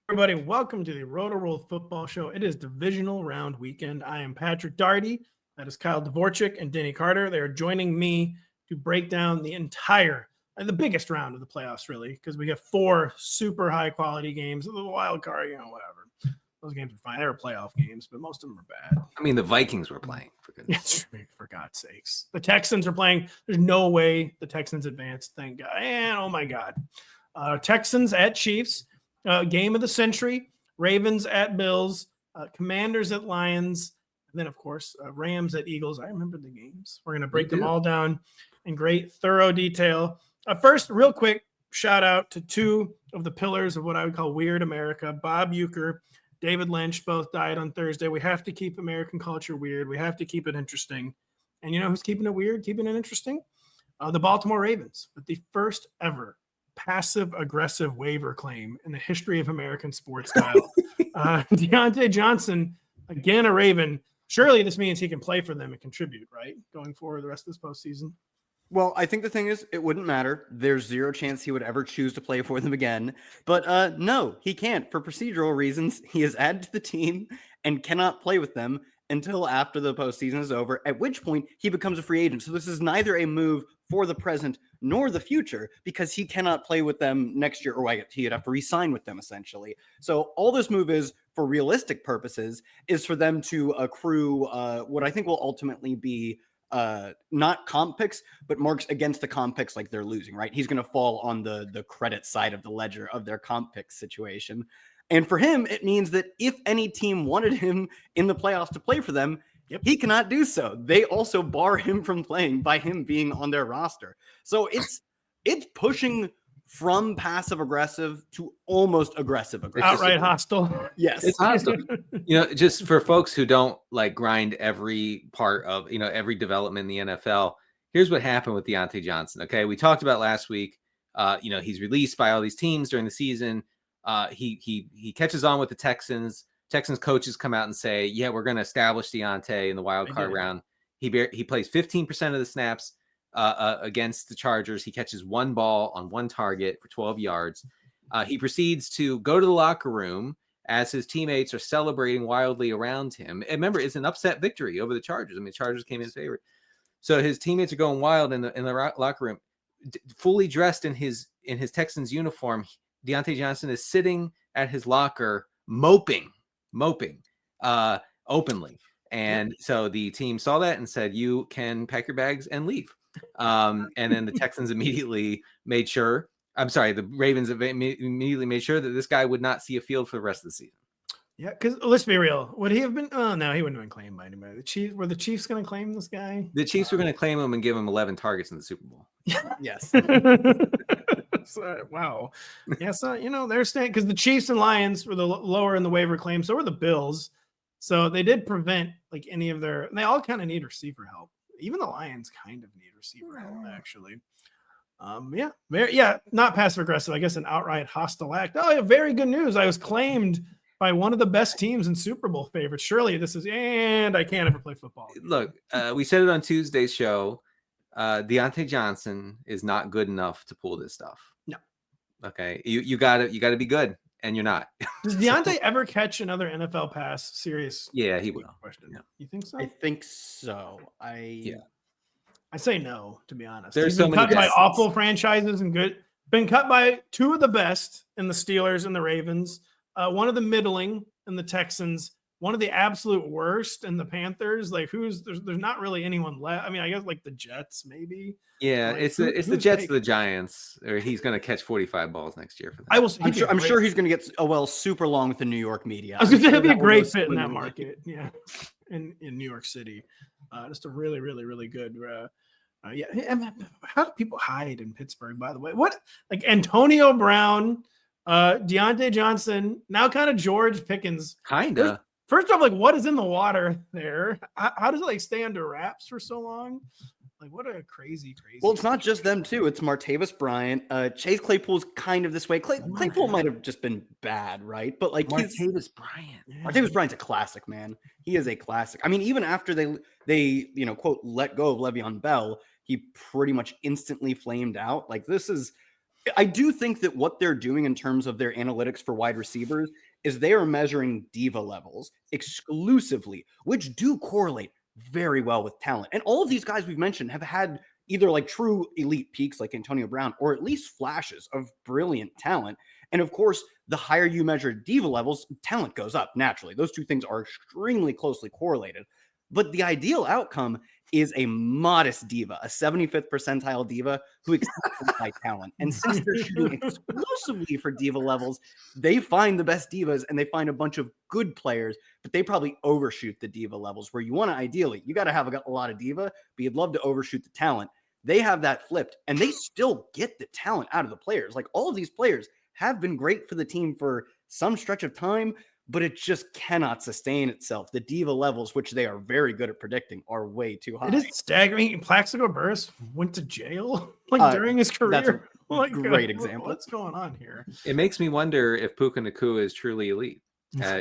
Everybody, welcome to the Rotoworld Football Show. It is Divisional Round weekend. I am Patrick Daugherty. That is Kyle Dvorchak and Denny Carter. They are joining me to break down the biggest round of the playoffs, really, because we have 4 super high-quality games. The wild card, whatever. Those games are fine. They were playoff games, but most of them are bad. I mean, the Vikings were playing, for goodness sake. For God's sakes. The Texans are playing. There's no way the Texans advanced, thank God. And, oh, my God. Texans at Chiefs. Game of the century, Ravens at Bills, Commanders at Lions, and then, of course, Rams at Eagles. I remember the games. We're going to break them all down in great, thorough detail. First, real quick, shout out to 2 of the pillars of what I would call weird America, Bob Uecker, David Lynch, both died on Thursday. We have to keep American culture weird. We have to keep it interesting. And you know who's keeping it weird, keeping it interesting? The Baltimore Ravens, with the first ever passive-aggressive waiver claim in the history of American sports style. Diontae Johnson, again a Raven. Surely this means he can play for them and contribute, right? Going forward the rest of this postseason. Well, I think the thing is, it wouldn't matter. There's zero chance he would ever choose to play for them again. But no, he can't. For procedural reasons, he is added to the team and cannot play with them until after the postseason is over, at which point he becomes a free agent. So this is neither a move for the present nor the future, because he cannot play with them next year, or he'd have to re-sign with them, essentially. So all this move is, for realistic purposes, is for them to accrue what I think will ultimately be not comp picks, but marks against the comp picks like they're losing, right? He's going to fall on the credit side of the ledger of their comp picks situation. And for him, it means that if any team wanted him in the playoffs to play for them, he cannot do so. They also bar him from playing by him being on their roster. So it's pushing from passive aggressive to almost aggressive. Outright hostile. Yes. It's hostile. Just for folks who don't like grind every part of, every development in the NFL, here's what happened with Diontae Johnson. Okay. We talked about last week, he's released by all these teams during the season. He catches on with the Texans. Texans coaches come out and say, yeah, we're going to establish Diontae in the wild card round. He plays 15% of the snaps against the Chargers. He catches 1 ball on 1 target for 12 yards. He proceeds to go to the locker room as his teammates are celebrating wildly around him. And remember, it's an upset victory over the Chargers. I mean, the Chargers came in favorite. So his teammates are going wild in the locker room, fully dressed in his Texans uniform. Diontae Johnson is sitting at his locker moping openly. And so the team saw that and said, you can pack your bags and leave. And then the Texans immediately made sure, the Ravens immediately made sure that this guy would not see a field for the rest of the season. Yeah, because let's be real. Would he have been? Oh, no, he wouldn't have been claimed by anybody. Were the Chiefs going to claim this guy? The Chiefs were going to claim him and give him 11 targets in the Super Bowl. Yes. Wow. Yeah, so, they're staying, because the Chiefs and Lions were the lower in the waiver claim. So were the Bills. So they did prevent any of their, they all kind of need receiver help. Even the Lions kind of need receiver help, actually. Not passive aggressive. I guess an outright hostile act. Oh, yeah, very good news. I was claimed by one of the best teams in Super Bowl favorites. Surely this is, and I can't ever play football. Look, we said it on Tuesday's show. Diontae Johnson is not good enough to pull this stuff. No. Okay. You gotta be good, and you're not. Does Diontae ever catch another NFL pass? Serious. Yeah, he will. Question. Yeah. You think so? I think so. I say no, to be honest. There's He's been so many cut by awful franchises and good. Been cut by 2 of the best in the Steelers and the Ravens. One of the middling in the Texans. One of the absolute worst in the Panthers. There's not really anyone left. I mean, I guess the Jets, maybe. Yeah, it's the Jets or the Giants, or he's going to catch 45 balls next year for them. I'm sure he's going to get super long with the New York media. I was going to say, he'll be a great fit in that market. Yeah, in New York City. Just a really, really, really good. How do people hide in Pittsburgh, by the way? What, Antonio Brown, Diontae Johnson, now kind of George Pickens. Kinda. First off, what is in the water there? How does it stay under wraps for so long? What a crazy. Well, it's not just them too. It's Martavis Bryant. Chase Claypool's kind of this way. Claypool might have just been bad, right? But Martavis Bryant. Martavis Bryant's a classic, man. He is a classic. I mean, even after they quote let go of Le'Veon Bell, he pretty much instantly flamed out. This is I do think that what they're doing in terms of their analytics for wide receivers is they are measuring diva levels exclusively, which do correlate very well with talent. And all of these guys we've mentioned have had either like true elite peaks like Antonio Brown, or at least flashes of brilliant talent. And of course, the higher you measure diva levels, talent goes up naturally. Those two things are extremely closely correlated. But the ideal outcome is a modest diva, a 75th percentile diva who exceeds by talent. And since they're shooting exclusively for diva levels, they find the best divas and they find a bunch of good players, but they probably overshoot the diva levels, where you want to ideally, you got to have a lot of diva, but you'd love to overshoot the talent. They have that flipped, and they still get the talent out of the players. Like, all of these players have been great for the team for some stretch of time, but it just cannot sustain itself. The diva levels, which they are very good at predicting, are way too high. It is staggering. Plaxico Burress went to jail during his career. That's a Like, great example. What's going on here? It makes me wonder if Puka Nacua is truly elite.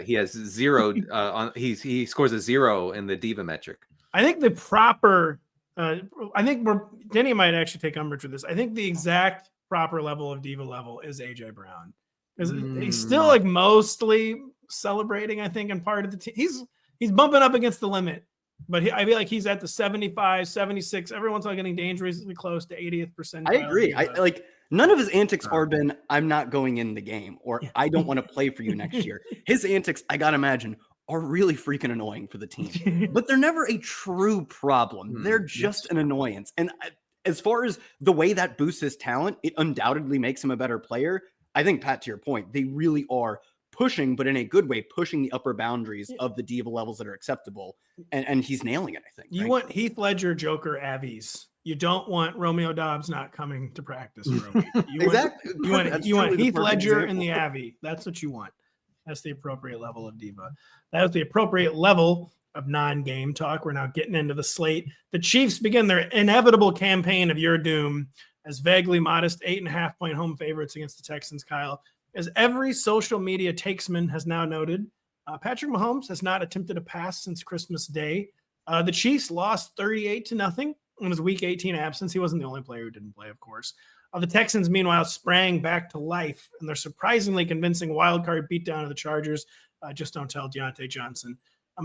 He has 0 on. He scores a 0 in the diva metric. I think the proper. I think Denny might actually take umbrage with this. I think the exact proper level of diva level is AJ Brown, because he's still like mostly celebrating, I think, and part of the team. He's bumping up against the limit, but I feel like he's at the 75, 76. Everyone's not getting dangerously close to 80th percentile. I agree. I like, none of his antics are been, I'm not going in the game, or I don't want to play for you next year. His antics, I gotta imagine, are really freaking annoying for the team, but they're never a true problem. They're just an annoyance. And as far as the way that boosts his talent, it undoubtedly makes him a better player. I think, Pat, to your point, they really are pushing, but in a good way, pushing the upper boundaries of the diva levels that are acceptable. And he's nailing it, I think. You want Heath Ledger, Joker, Avies. You don't want Romeo Dobbs not coming to practice for a week. Exactly. You want Heath Ledger and the Avi. That's what you want. That's the appropriate level of diva. That was the appropriate level of non-game talk. We're now getting into the slate. The Chiefs begin their inevitable campaign of your doom as vaguely modest 8.5-point home favorites against the Texans, Kyle. As every social media takesman has now noted, Patrick Mahomes has not attempted a pass since Christmas Day. The Chiefs lost 38-0 in his Week 18 absence. He wasn't the only player who didn't play, of course. The Texans, meanwhile, sprang back to life in their surprisingly convincing wildcard beatdown of the Chargers. Just don't tell Diontae Johnson.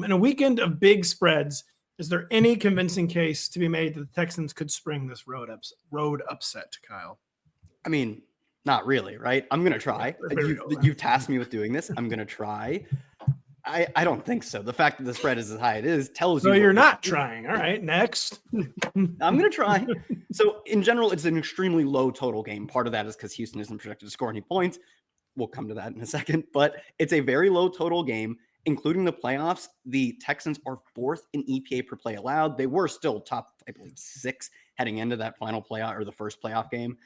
In a weekend of big spreads, is there any convincing case to be made that the Texans could spring this road upset, Kyle? I mean, not really, right? I'm going to try. You've tasked me with doing this. I'm going to try. I don't think so. The fact that the spread is as high as it is tells you. So you're not trying. All right, next. I'm going to try. So in general, it's an extremely low total game. Part of that is because Houston isn't projected to score any points. We'll come to that in a second. But it's a very low total game, including the playoffs. The Texans are 4th in EPA per play allowed. They were still top, I believe, 6 heading into that final playoff, or the first playoff game.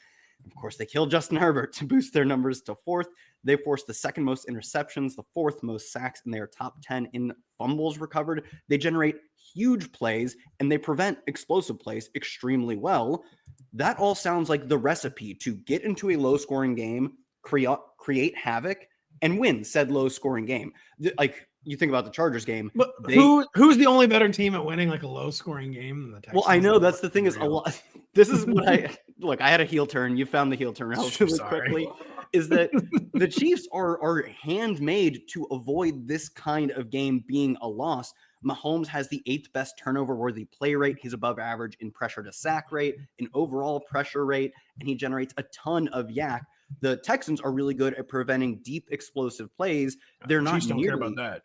Of course, they killed Justin Herbert to boost their numbers to 4th. They forced the 2nd most interceptions, the 4th most sacks, and they are top 10 in fumbles recovered. They generate huge plays, and they prevent explosive plays extremely well. That all sounds like the recipe to get into a low-scoring game, create havoc, and win said low-scoring game. Like, you think about the Chargers game. But who's the only better team at winning like a low-scoring game than the Texans? Well, I know that's the thing is a lot. This is what I had a heel turn. You found the heel turn relatively quickly. Is that the Chiefs are handmade to avoid this kind of game being a loss. Mahomes has the 8th best turnover-worthy play rate. He's above average in pressure to sack rate, in overall pressure rate, and he generates a ton of yak. The Texans are really good at preventing deep, explosive plays. They're not Chiefs don't care about that.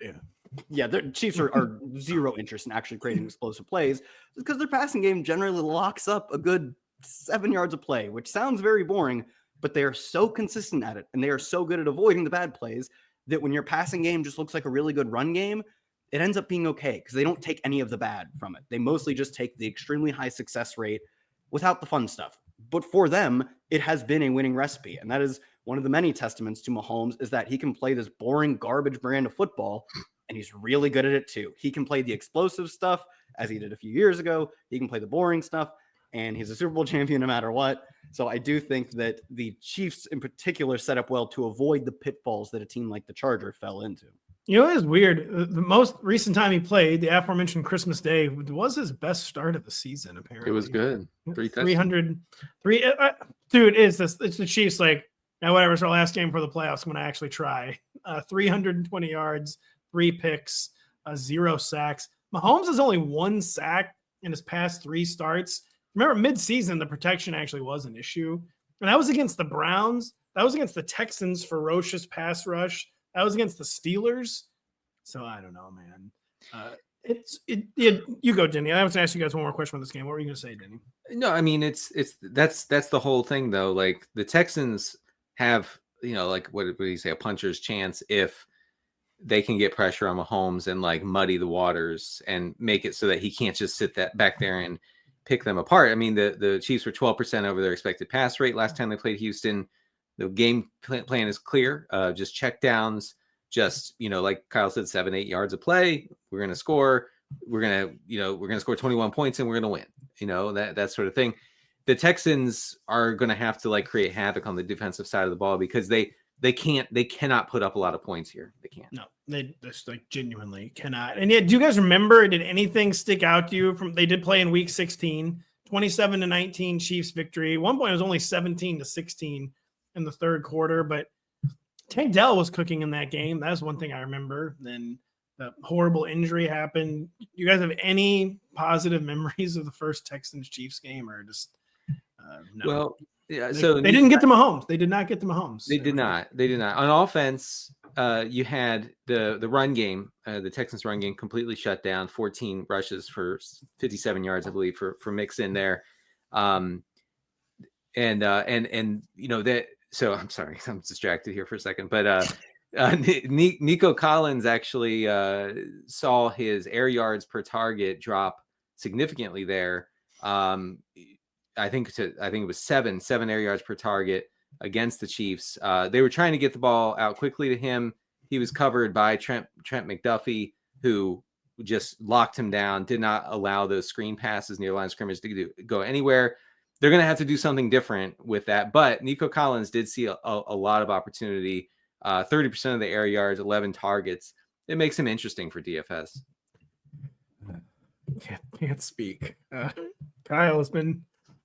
Yeah, the Chiefs are zero interest in actually creating explosive plays because their passing game generally locks up a good 7 yards of play, which sounds very boring, but they are so consistent at it, and they are so good at avoiding the bad plays that when your passing game just looks like a really good run game, it ends up being okay because they don't take any of the bad from it. They mostly just take the extremely high success rate without the fun stuff. But for them, it has been a winning recipe. And that is one of the many testaments to Mahomes, is that he can play this boring garbage brand of football, and he's really good at it too. He can play the explosive stuff, as he did a few years ago. He can play the boring stuff, and he's a Super Bowl champion no matter what. So I do think that the Chiefs in particular set up well to avoid the pitfalls that a team like the Chargers fell into. You know, it is weird. The most recent time he played, the aforementioned Christmas Day, was his best start of the season, apparently. It was good. 300, dude, it's the Chiefs. Like, now, whatever, it's our last game for the playoffs. I'm going to actually try. 320 yards, 3 picks, 0 sacks. Mahomes has only 1 sack in his past 3 starts. Remember, mid-season, the protection actually was an issue. And that was against the Browns. That was against the Texans' ferocious pass rush. That was against the Steelers. So I don't know, man. You go, Denny. I was going to ask you guys one more question on this game. What were you going to say, Denny? No, I mean, that's the whole thing, though. Like, the Texans have, like, what do you say, a puncher's chance if they can get pressure on Mahomes and like muddy the waters and make it so that he can't just sit that back there and pick them apart. I mean, the Chiefs were 12% over their expected pass rate last time they played Houston. The game plan is clear. Just check downs, just, like Kyle said, 7-8 yards of play. We're going to score. We're going to score 21 points and we're going to win, that sort of thing. The Texans are going to have to like create havoc on the defensive side of the ball because they cannot put up a lot of points here. They can't. No, they just like genuinely cannot. And yet, do you guys remember, did anything stick out to you they did play in week 16, 27-19 Chiefs victory. At one point it was only 17-16 in the third quarter, but Tank Dell was cooking in that game. That's one thing I remember. Then the horrible injury happened. You guys have any positive memories of the first Texans Chiefs game, or just no? Well, yeah. So they didn't get to Mahomes. They did not get to Mahomes. They did not. On offense, you had the run game. The Texans run game completely shut down. 14 rushes for 57 yards, I believe, for Mixon there. That. So I'm sorry, I'm distracted here for a second, but Nico Collins actually saw his air yards per target drop significantly there. I think it was seven air yards per target against the Chiefs. They were trying to get the ball out quickly to him. He was covered by Trent McDuffie, who just locked him down, did not allow those screen passes near the line of scrimmage to go anywhere. They're going to have to do something different with that. But Nico Collins did see a lot of opportunity, 30% of the air yards, 11 targets. It makes him interesting for DFS. Can't speak. Kyle has been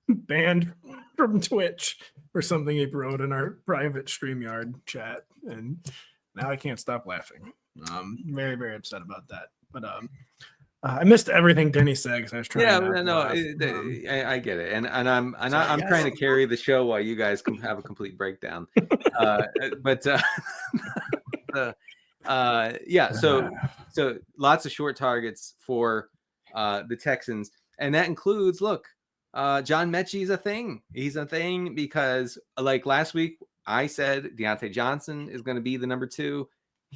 banned from Twitch for something he wrote in our private StreamYard chat, and now I can't stop laughing. I'm very, very upset about that. But I missed everything Denny said because I was trying. I get it, and I'm trying to carry the show while you guys have a complete breakdown. So lots of short targets for the Texans, and that includes John Mechie is a thing. He's a thing because, like last week, I said Diontae Johnson is going to be the number 2.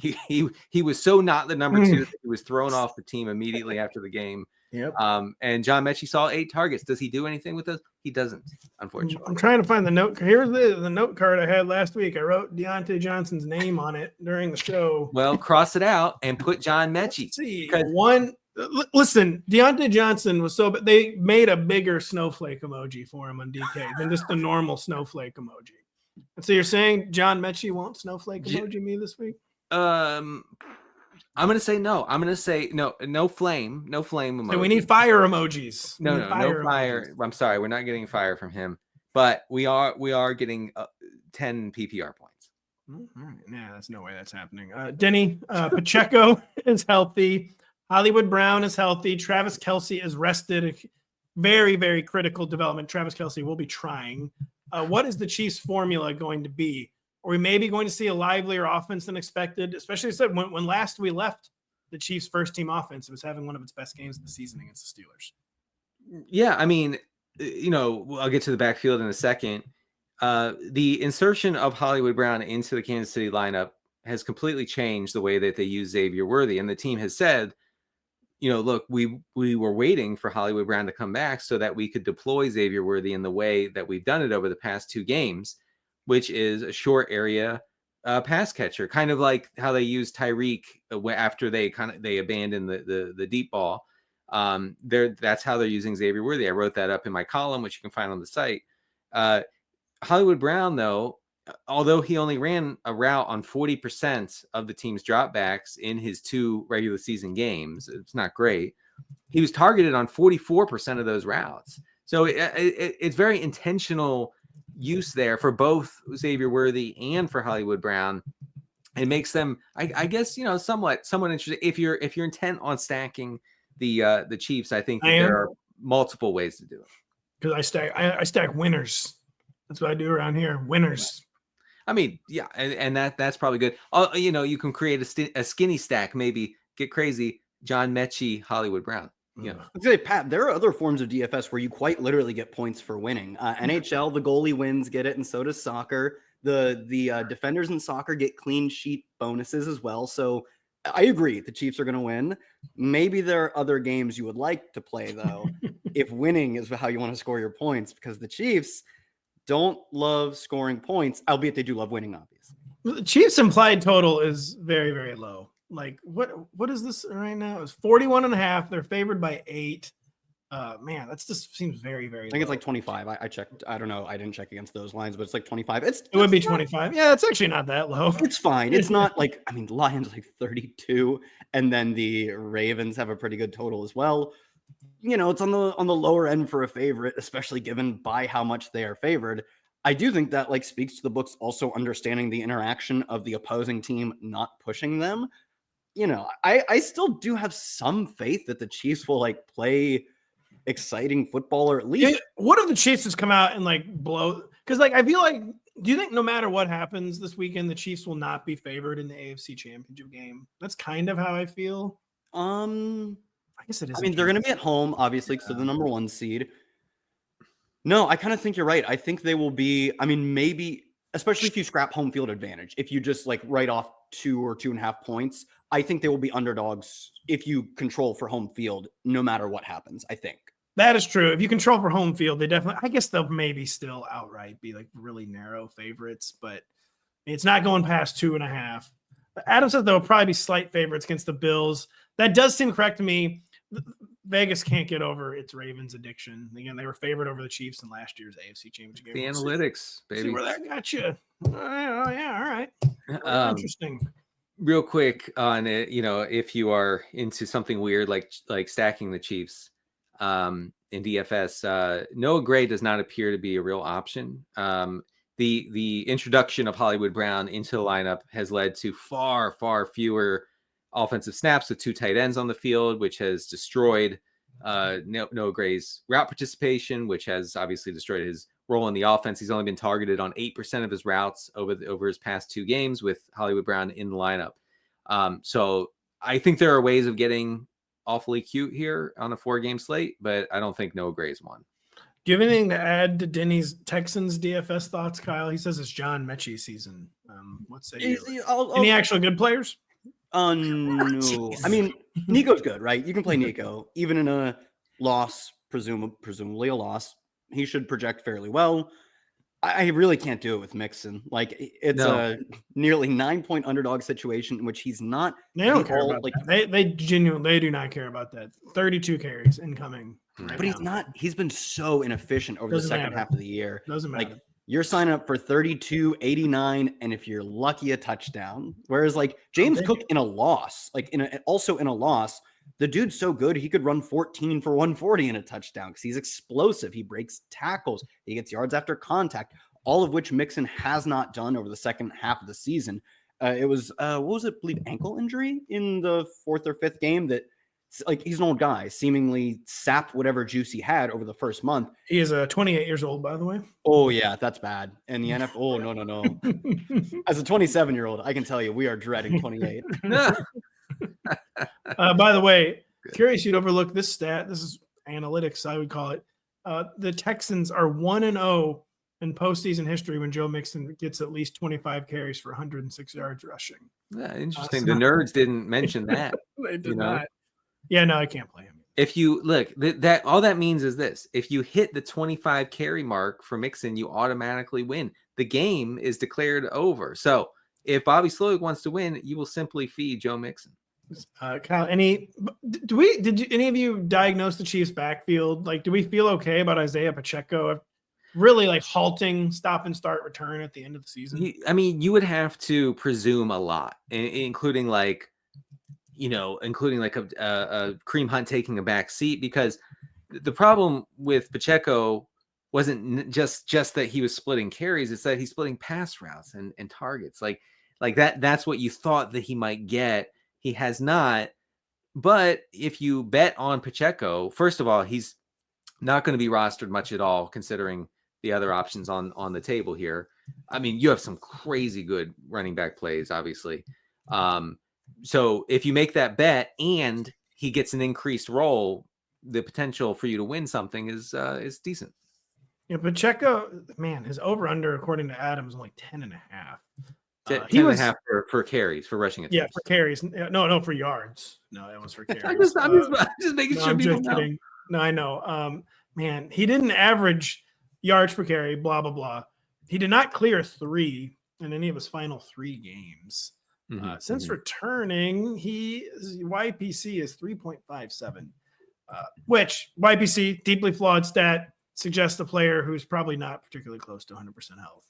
He was so not the number 2 that he was thrown off the team immediately after the game. Yep. And John Mechie saw 8 targets. Does he do anything with those? He doesn't, unfortunately. I'm trying to find the note. Here's the note card I had last week. I wrote Diontae Johnson's name on it during the show. Well, cross it out and put John Mechie. Listen, Diontae Johnson was so, but they made a bigger snowflake emoji for him on DK than just the normal snowflake emoji. And so you're saying John Mechie won't snowflake emoji me this week? I'm gonna say no. I'm gonna say no flame emoji. So we need fire emojis. No fire. I'm sorry, we're not getting fire from him, but we are getting 10 PPR points. All right. Yeah, there's no way that's happening. Denny, Pacheco is healthy. Hollywood Brown is healthy. Travis Kelce is rested. Very, very critical development. Travis Kelce will be trying. What is the Chiefs' formula going to be? Are we maybe going to see a livelier offense than expected? Especially when last we left the Chiefs' first-team offense, it was having one of its best games of the season against the Steelers. Yeah, I mean, I'll get to the backfield in a second. The insertion of Hollywood Brown into the Kansas City lineup has completely changed the way that they use Xavier Worthy. And the team has said, look, we were waiting for Hollywood Brown to come back so that we could deploy Xavier Worthy in the way that we've done it over the past 2 games, which is a short area pass catcher, kind of like how they used Tyreek after they abandoned the deep ball. That's how they're using Xavier Worthy. I wrote that up in my column, which you can find on the site. Hollywood Brown, though, although he only ran a route on 40% of the team's dropbacks in his 2 regular season games, it's not great. He was targeted on 44% of those routes. So it's very intentional use there for both Xavier Worthy and for Hollywood Brown. It makes them, I guess, somewhat interesting. If you're intent on stacking the Chiefs, I think that there are multiple ways to do it. Because I stack winners. That's what I do around here. Winners. I mean, yeah, and that's probably good. You can create a skinny stack, maybe get crazy. John Mechie, Hollywood Brown. I'd say, Pat, there are other forms of DFS where you quite literally get points for winning. NHL, the goalie wins, get it, and so does soccer. The defenders in soccer get clean sheet bonuses as well. So I agree, the Chiefs are going to win. Maybe there are other games you would like to play, though, if winning is how you want to score your points, because the Chiefs don't love scoring points, albeit they do love winning, obviously. The Chiefs' implied total is very, very low. Like, what is this right now? It's 41.5. They're favored by 8. Man, that just seems very, very I think low. it's like 25. I checked. I don't know. I didn't check against those lines, but it's like 25. It would be 25. Yeah, it's actually not that low. It's fine. It's not like, I mean, Lions like 32, and then the Ravens have a pretty good total as well. It's on the lower end for a favorite, especially given by how much they are favored. I do think that speaks to the books also understanding the interaction of the opposing team not pushing them. I still do have some faith that the Chiefs will play exciting football, or at least what if the Chiefs just come out and blow? Because I feel do you think no matter what happens this weekend, the Chiefs will not be favored in the AFC Championship game? That's kind of how I feel. I guess it is. I mean, they're going to be at home, obviously, because they're the number 1 seed. No, I kind of think you're right. I think they will be. I mean, maybe, especially if you scrap home field advantage, if you just write off 2 or 2.5 points, I think they will be underdogs if you control for home field, no matter what happens. I think that is true. If you control for home field, they definitely. I guess they'll maybe still outright be really narrow favorites, but it's not going past 2.5. Adam says they'll probably be slight favorites against the Bills. That does seem correct to me. Vegas can't get over its Ravens addiction. Again, they were favored over the Chiefs in last year's AFC Championship game. The analytics, baby. See where that got you. Oh, yeah, all right. Interesting. Real quick on it, if you are into something weird like stacking the Chiefs in DFS, Noah Gray does not appear to be a real option. The introduction of Hollywood Brown into the lineup has led to far, far fewer offensive snaps with 2 tight ends on the field, which has destroyed Noah Gray's route participation, which has obviously destroyed his role in the offense. He's only been targeted on 8% of his routes over his past 2 games with Hollywood Brown in the lineup. So I think there are ways of getting awfully cute here on a 4-game slate, but I don't think Noah Gray's one. Do you have anything to add to Denny's Texans DFS thoughts, Kyle? He says it's John Mechie season. What's that? Any actual good players? No. I mean, Nico's good, right? You can play Nico. Even in a loss, presumably a loss, he should project fairly well. I really can't do it with Mixon. It's a nearly 9-point underdog situation in which he's not. They don't care about that. They genuinely do not care about that. 32 carries incoming. But he's not. He's been so inefficient over the second half of the year. Doesn't matter. You're signing up for 32, 89, and if you're lucky, a touchdown. Whereas James Cook in a loss, also in a loss, the dude's so good he could run 14 for 140 in a touchdown because he's explosive. He breaks tackles. He gets yards after contact, all of which Mixon has not done over the second half of the season. It was what was it? I believe ankle injury in the 4th or 5th game that. He's an old guy, seemingly sapped whatever juice he had over the first month. He is 28 years old, by the way. Oh, yeah, that's bad. And the NFL, oh, no. As a 27-year-old, I can tell you we are dreading 28. By the way, curious you'd overlook this stat. This is analytics, I would call it. The Texans are 1-0 in postseason history when Joe Mixon gets at least 25 carries for 106 yards rushing. Yeah, interesting. The nerds didn't mention that. They did not. Yeah, no, I can't play him. If you look, that all that means is this: if you hit the 25 carry mark for Mixon, you automatically win. The game is declared over. So if Bobby Slowick wants to win, you will simply feed Joe Mixon. Kyle, any of you diagnose the Chiefs' backfield? Do we feel okay about Isaiah Pacheco? really like halting stop and start return at the end of the season? I mean, you would have to presume a lot, including like a Kareem Hunt taking a back seat, because the problem with Pacheco wasn't just that he was splitting carries, it's that he's splitting pass routes and targets. Like that's what you thought that he might get. He has not. But if you bet on Pacheco, first of all, he's not going to be rostered much at all, considering the other options on the table here. I mean, you have some crazy good running back plays, obviously. So if you make that bet and he gets an increased role, the potential for you to win something is decent. Yeah, Pacheco, man, his over-under, according to Adams, is like 10.5. 10.5 for carries, for rushing attempts. Yeah, for carries. No, for yards. No, that was for carries. I'm just making sure people know. Kidding. No, I know. Man, he didn't average yards per carry, blah, blah, blah. He did not clear 3 in any of his final 3 games. Since returning, his YPC is 3.57, which YPC, deeply flawed stat, suggests a player who's probably not particularly close to 100% health.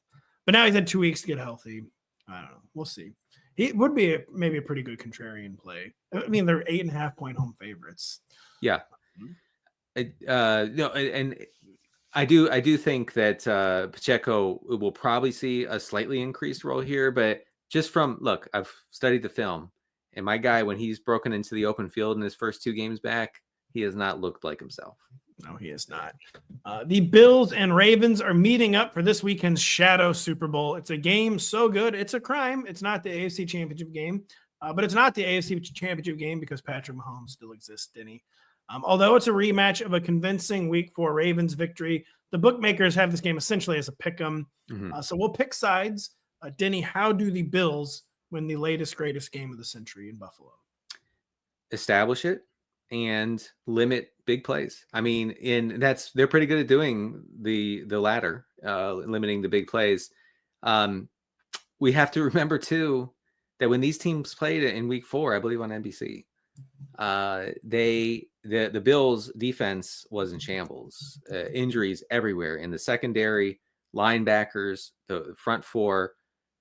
But now he's had 2 weeks to get healthy. I don't know. We'll see. He would be maybe a pretty good contrarian play. I mean, they're 8.5-point home favorites. Yeah. No, and I do think that Pacheco will probably see a slightly increased role here, but just look, I've studied the film, and my guy, when he's broken into the open field in his first 2 games back, he has not looked like himself. No, he is not. The Bills and Ravens are meeting up for this weekend's Shadow Super Bowl. It's a game so good, it's a crime. It's not the AFC Championship game, but it's not the AFC Championship game because Patrick Mahomes still exists, Denny. Although it's a rematch of a convincing Week 4 Ravens victory, the bookmakers have this game essentially as a pick 'em. So we'll pick sides. Denny, how do the Bills win the latest, greatest game of the century in Buffalo? Establish it and limit big plays. I mean, they're pretty good at doing the latter, limiting the big plays. We have to remember too that when these teams played in Week 4, I believe on NBC, the Bills defense was in shambles. Injuries everywhere in the secondary, linebackers, the front 4,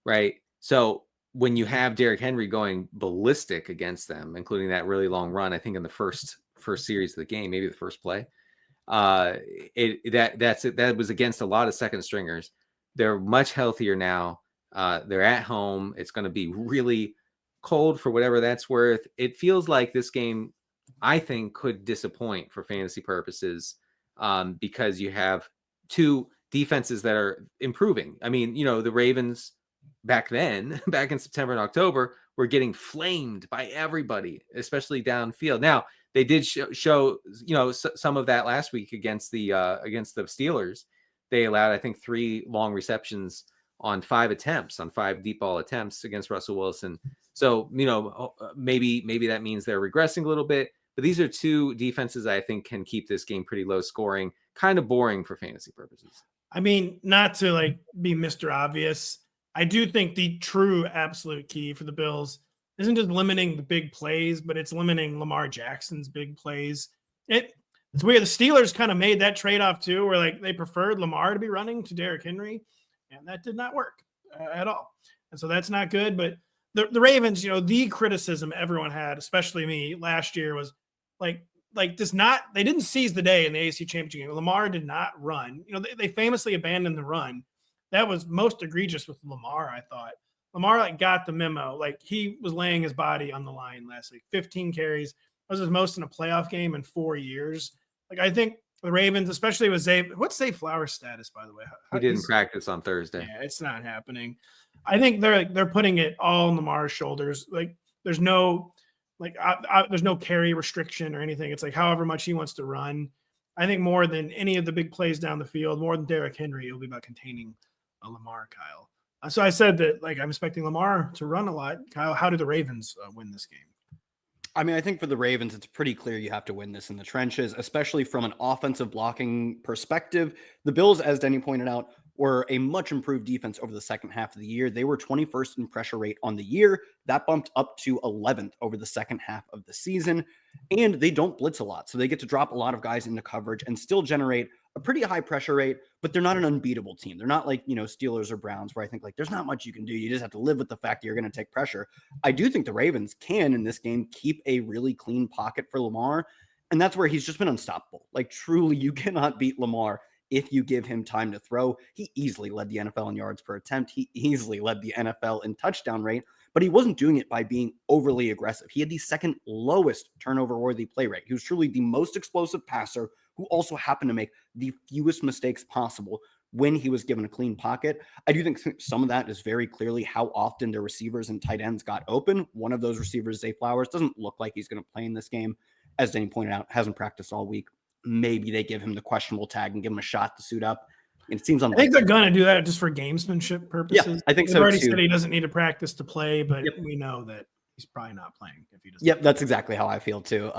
right? So when you have Derrick Henry going ballistic against them, including that really long run, I think in the first series of the game, maybe the first play, that was against a lot of second stringers. They're much healthier now. They're at home. It's going to be really cold for whatever that's worth. It feels like this game, I think, could disappoint for fantasy purposes, because you have 2 defenses that are improving. I mean, the Ravens back in September and October were getting flamed by everybody, especially downfield. Now they did show some of that last week against the Steelers. They allowed, I think, 3 long receptions on 5 deep ball attempts against Russell Wilson. So, maybe that means they're regressing a little bit, but these are 2 defenses I think can keep this game pretty low scoring, kind of boring for fantasy purposes. I mean, not to be Mr. Obvious, I do think the true absolute key for the Bills isn't just limiting the big plays, but it's limiting Lamar Jackson's big plays. It's weird. The Steelers kind of made that trade-off too, where they preferred Lamar to be running to Derrick Henry, and that did not work at all. And so that's not good. But the Ravens, the criticism everyone had, especially me last year, was they didn't seize the day in the AFC Championship game. Lamar did not run. They famously abandoned the run. That was most egregious with Lamar, I thought. Lamar got the memo. He was laying his body on the line last week. 15 carries. That was his most in a playoff game in 4 years. I think the Ravens, especially with Zay. What's Zay Flowers' status, by the way? He didn't practice on Thursday. Yeah, it's not happening. I think they're putting it all on Lamar's shoulders. There's no there's no carry restriction or anything. It's however much he wants to run. I think more than any of the big plays down the field, more than Derrick Henry, it'll be about containing Lamar, Kyle. So I said that I'm expecting Lamar to run a lot. Kyle, how do the Ravens win this game? I mean, I think for the Ravens, it's pretty clear you have to win this in the trenches, especially from an offensive blocking perspective. The Bills, as Denny pointed out, were a much improved defense over the second half of the year. They were 21st in pressure rate on the year. That bumped up to 11th over the second half of the season. And they don't blitz a lot. So they get to drop a lot of guys into coverage and still generate a pretty high pressure rate, but they're not an unbeatable team. They're not like, Steelers or Browns where I think like there's not much you can do. You just have to live with the fact that you're going to take pressure. I do think the Ravens can in this game keep a really clean pocket for Lamar. And that's where he's just been unstoppable. Like truly, you cannot beat Lamar if you give him time to throw. He easily led the NFL in yards per attempt. He easily led the NFL in touchdown rate, but he wasn't doing it by being overly aggressive. He had the second lowest turnover-worthy play rate. He was truly the most explosive passer who also happened to make the fewest mistakes possible when he was given a clean pocket. I do think some of that is very clearly how often their receivers and tight ends got open. One of those receivers, Zay Flowers, doesn't look like he's going to play in this game. As Denny pointed out, hasn't practiced all week. Maybe they give him the questionable tag and give him a shot to suit up. It seems unlikely. I think they're going to do that just for gamesmanship purposes. Yeah, I think They've so already too. said he doesn't need to practice to play, but we know that he's probably not playing if he doesn't. Yep, that's exactly how I feel too.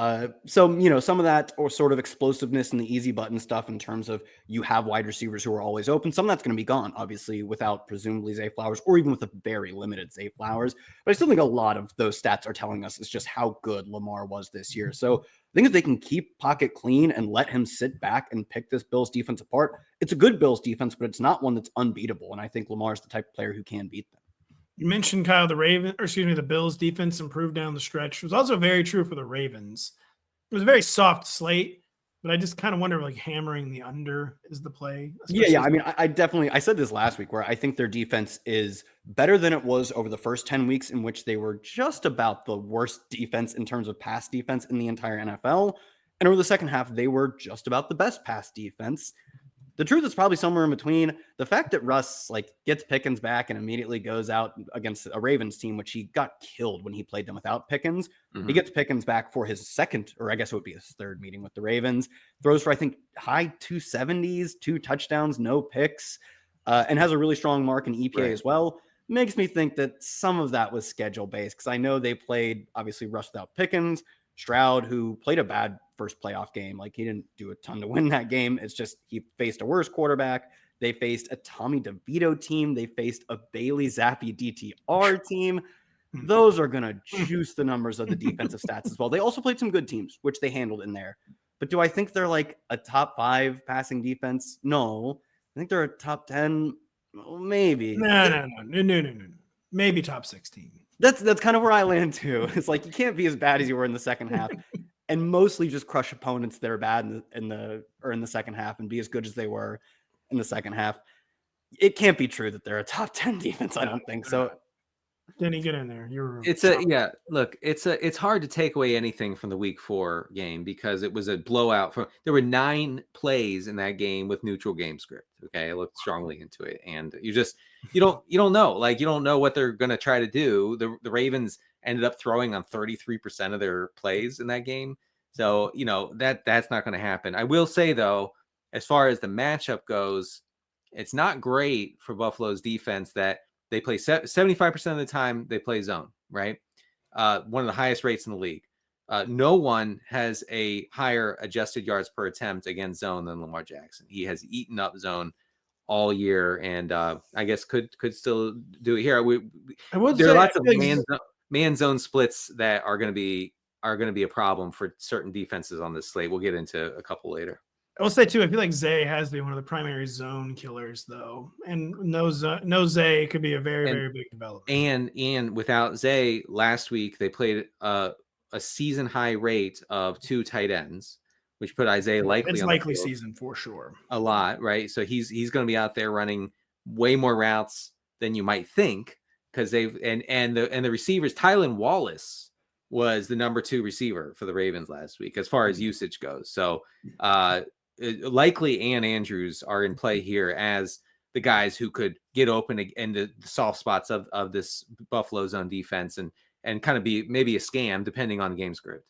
So, some of that or sort of explosiveness and the easy button stuff in terms of you have wide receivers who are always open. Some of that's going to be gone, obviously, without presumably Zay Flowers or even with a very limited Zay Flowers. But I still think a lot of those stats are telling us it's just how good Lamar was this year. So I think if they can keep pocket clean and let him sit back and pick this Bills defense apart, it's a good Bills defense, but it's not one that's unbeatable. And I think Lamar's the type of player who can beat them. You mentioned, Kyle, the Bills defense improved down the stretch. It was also very true for the Ravens. It was a very soft slate, but I just kind of wonder, like, hammering the under is the play. Yeah. I mean, I said this last week where I think their defense is better than it was over the first 10 weeks in which they were just about the worst defense in terms of pass defense in the entire NFL. And over the second half, they were just about the best pass defense. The truth is probably somewhere in between. The fact that Russ gets Pickens back and immediately goes out against a Ravens team, which he got killed when he played them without Pickens. Mm-hmm. He gets Pickens back for his second, or I guess it would be his third meeting with the Ravens. Throws for, I think, high 270s, 2 touchdowns, no picks, and has a really strong mark in EPA as well. Makes me think that some of that was schedule-based because I know they played, obviously, Russ without Pickens. Stroud, who played a bad first playoff game. He didn't do a ton to win that game. It's just he faced a worse quarterback. They faced a Tommy DeVito team. They faced a Bailey Zappi DTR team. Those are going to juice the numbers of the defensive stats as well. They also played some good teams, which they handled in there. But do I think they're a top 5 passing defense? No. I think they're a top 10. Well, maybe. No. Maybe top 16. That's kind of where I land too. It's you can't be as bad as you were in the second half and mostly just crush opponents that are bad in the second half and be as good as they were in the second half. It can't be true that they're a top 10 defense. I don't think so. Denny, get in there. It's hard to take away anything from the week 4 game because it was a blowout. There were 9 plays in that game with neutral game script. Okay. I looked strongly into it and you don't know, you don't know what they're going to try to do. The Ravens ended up throwing on 33% of their plays in that game. So, that's not going to happen. I will say though, as far as the matchup goes, it's not great for Buffalo's defense that they play 75% of the time they play zone, right? One of the highest rates in the league. No one has a higher adjusted yards per attempt against zone than Lamar Jackson. He has eaten up zone all year, and I guess could still do it here. There are lots of man zone splits that are going to be a problem for certain defenses on this slate. We'll get into a couple later. I will say too, I feel like Zay has to be one of the primary zone killers, though, and no Zay could be a very big development. And without Zay, last week they played a season high rate of 2 tight ends, which put Isaiah likely season for sure. A lot, right? So he's going to be out there running way more routes than you might think because the receivers. Tylan Wallace was the number 2 receiver for the Ravens last week as far as usage goes. So likely Andrews are in play here as the guys who could get open in the soft spots of this Buffalo zone defense and kind of be maybe a scam depending on the game script.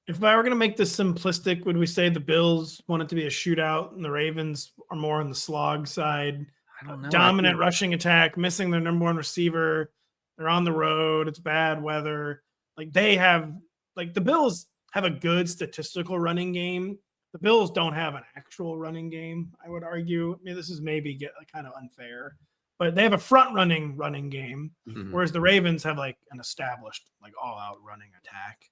If I were going to make this simplistic, would we say the Bills want it to be a shootout and the Ravens are more on the slog side? I don't know. Dominant rushing attack, missing their number 1 receiver. They're on the road. It's bad weather. The Bills have a good statistical running game. The Bills don't have an actual running game, I would argue. I mean, this is maybe kind of unfair, but they have a front-running game, whereas the Ravens have an established all-out running attack.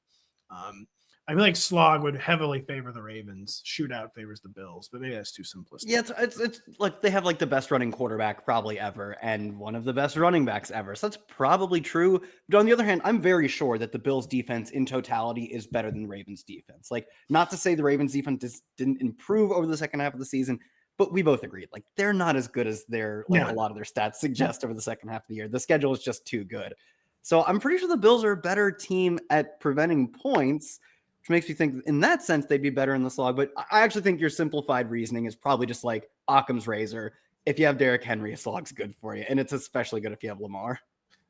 I feel like slog would heavily favor the Ravens. Shootout favors the Bills, but maybe that's too simplistic. Yeah, it's like they have like the best running quarterback probably ever and one of the best running backs ever. So that's probably true. But on the other hand, I'm very sure that the Bills defense in totality is better than the Ravens defense. Like, not to say the Ravens defense didn't improve over the second half of the season, but we both agreed, like, they're not as good as a lot of their stats suggest over the second half of the year. The schedule is just too good. So I'm pretty sure the Bills are a better team at preventing points, which makes me think in that sense they'd be better in the slog. But I actually think your simplified reasoning is probably just like Occam's razor. If you have Derrick Henry, a slog's good for you. And it's especially good if you have Lamar.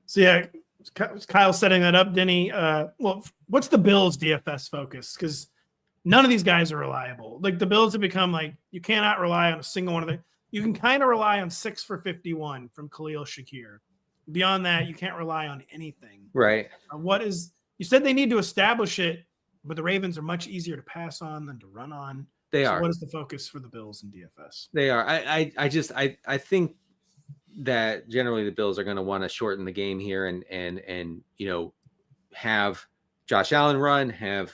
So yeah, Kyle setting that up, Denny. Well, what's the Bills DFS focus? Because none of these guys are reliable. Like, the Bills have become like, you cannot rely on a single one of them. You can kind of rely on 6 for 51 from Khalil Shakir. Beyond that, you can't rely on anything. Right. You said they need to establish it, but the Ravens are much easier to pass on than to run on. They are. What is the focus for the Bills in DFS? They are. I think that generally the Bills are going to want to shorten the game here and have Josh Allen run, have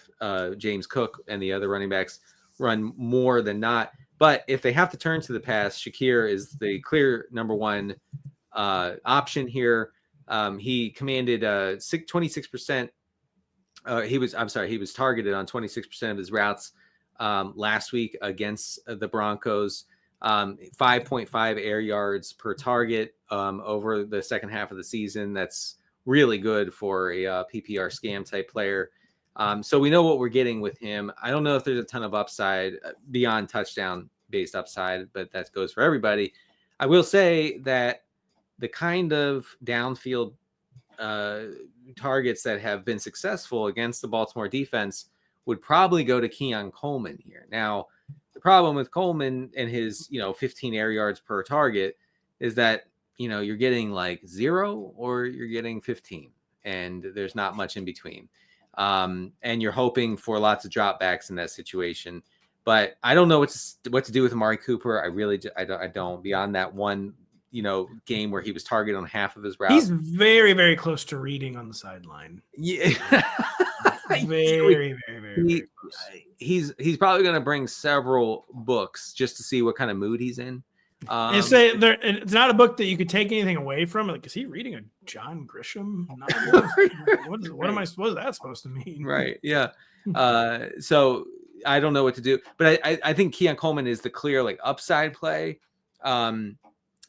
James Cook and the other running backs run more than not. But if they have to turn to the pass, Shakir is the clear number one option here. He commanded 26%. He was targeted on 26% of his routes last week against the Broncos. 5.5 air yards per target over the second half of the season. That's really good for a PPR scam type player. So we know what we're getting with him. I don't know if there's a ton of upside beyond touchdown based upside, but that goes for everybody. I will say that the kind of downfield targets that have been successful against the Baltimore defense would probably go to Keon Coleman here. Now, the problem with Coleman and his, 15 air yards per target is that, you're getting like 0 or you're getting 15, and there's not much in between. And you're hoping for lots of dropbacks in that situation. But I don't know what to do with Amari Cooper. I don't. Beyond that one, game where he was targeted on half of his route. He's very, very close to reading on the sideline. Yeah. very, very close. He's probably going to bring several books just to see what kind of mood he's in. It's not a book that you could take anything away from. Like, is he reading a John Grisham novel? What is that supposed to mean? Right. Yeah. So I don't know what to do, but I think Keon Coleman is the clear upside play.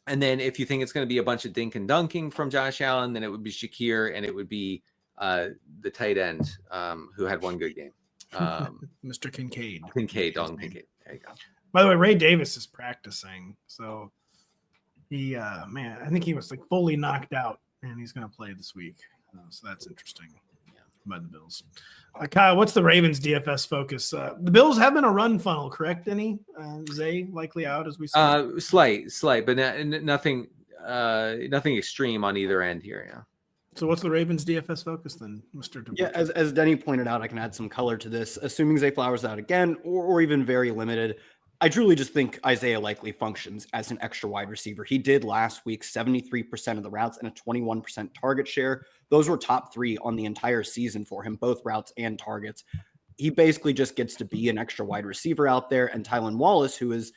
And then if you think it's going to be a bunch of dink and dunking from Josh Allen, then it would be Shakir and it would be the tight end who had one good game. Mr. Kincaid. Dalton Kincaid. There you go. By the way, Ray Davis is practicing. So he, I think he was fully knocked out, and he's going to play this week. So that's interesting by the Bills. Kyle, what's the Ravens DFS focus? The Bills have been a run funnel, correct, Denny? Zay likely out as we see. Slight, but nothing extreme on either end here. Yeah. So what's the Ravens DFS focus then, Mr. Dvorchak? Yeah, as Denny pointed out, I can add some color to this. Assuming Zay Flowers out again, or even very limited, I truly just think Isaiah likely functions as an extra wide receiver. He did last week, 73% of the routes and a 21% target share. Those were top 3 on the entire season for him, both routes and targets. He basically just gets to be an extra wide receiver out there. And Tylan Wallace, who is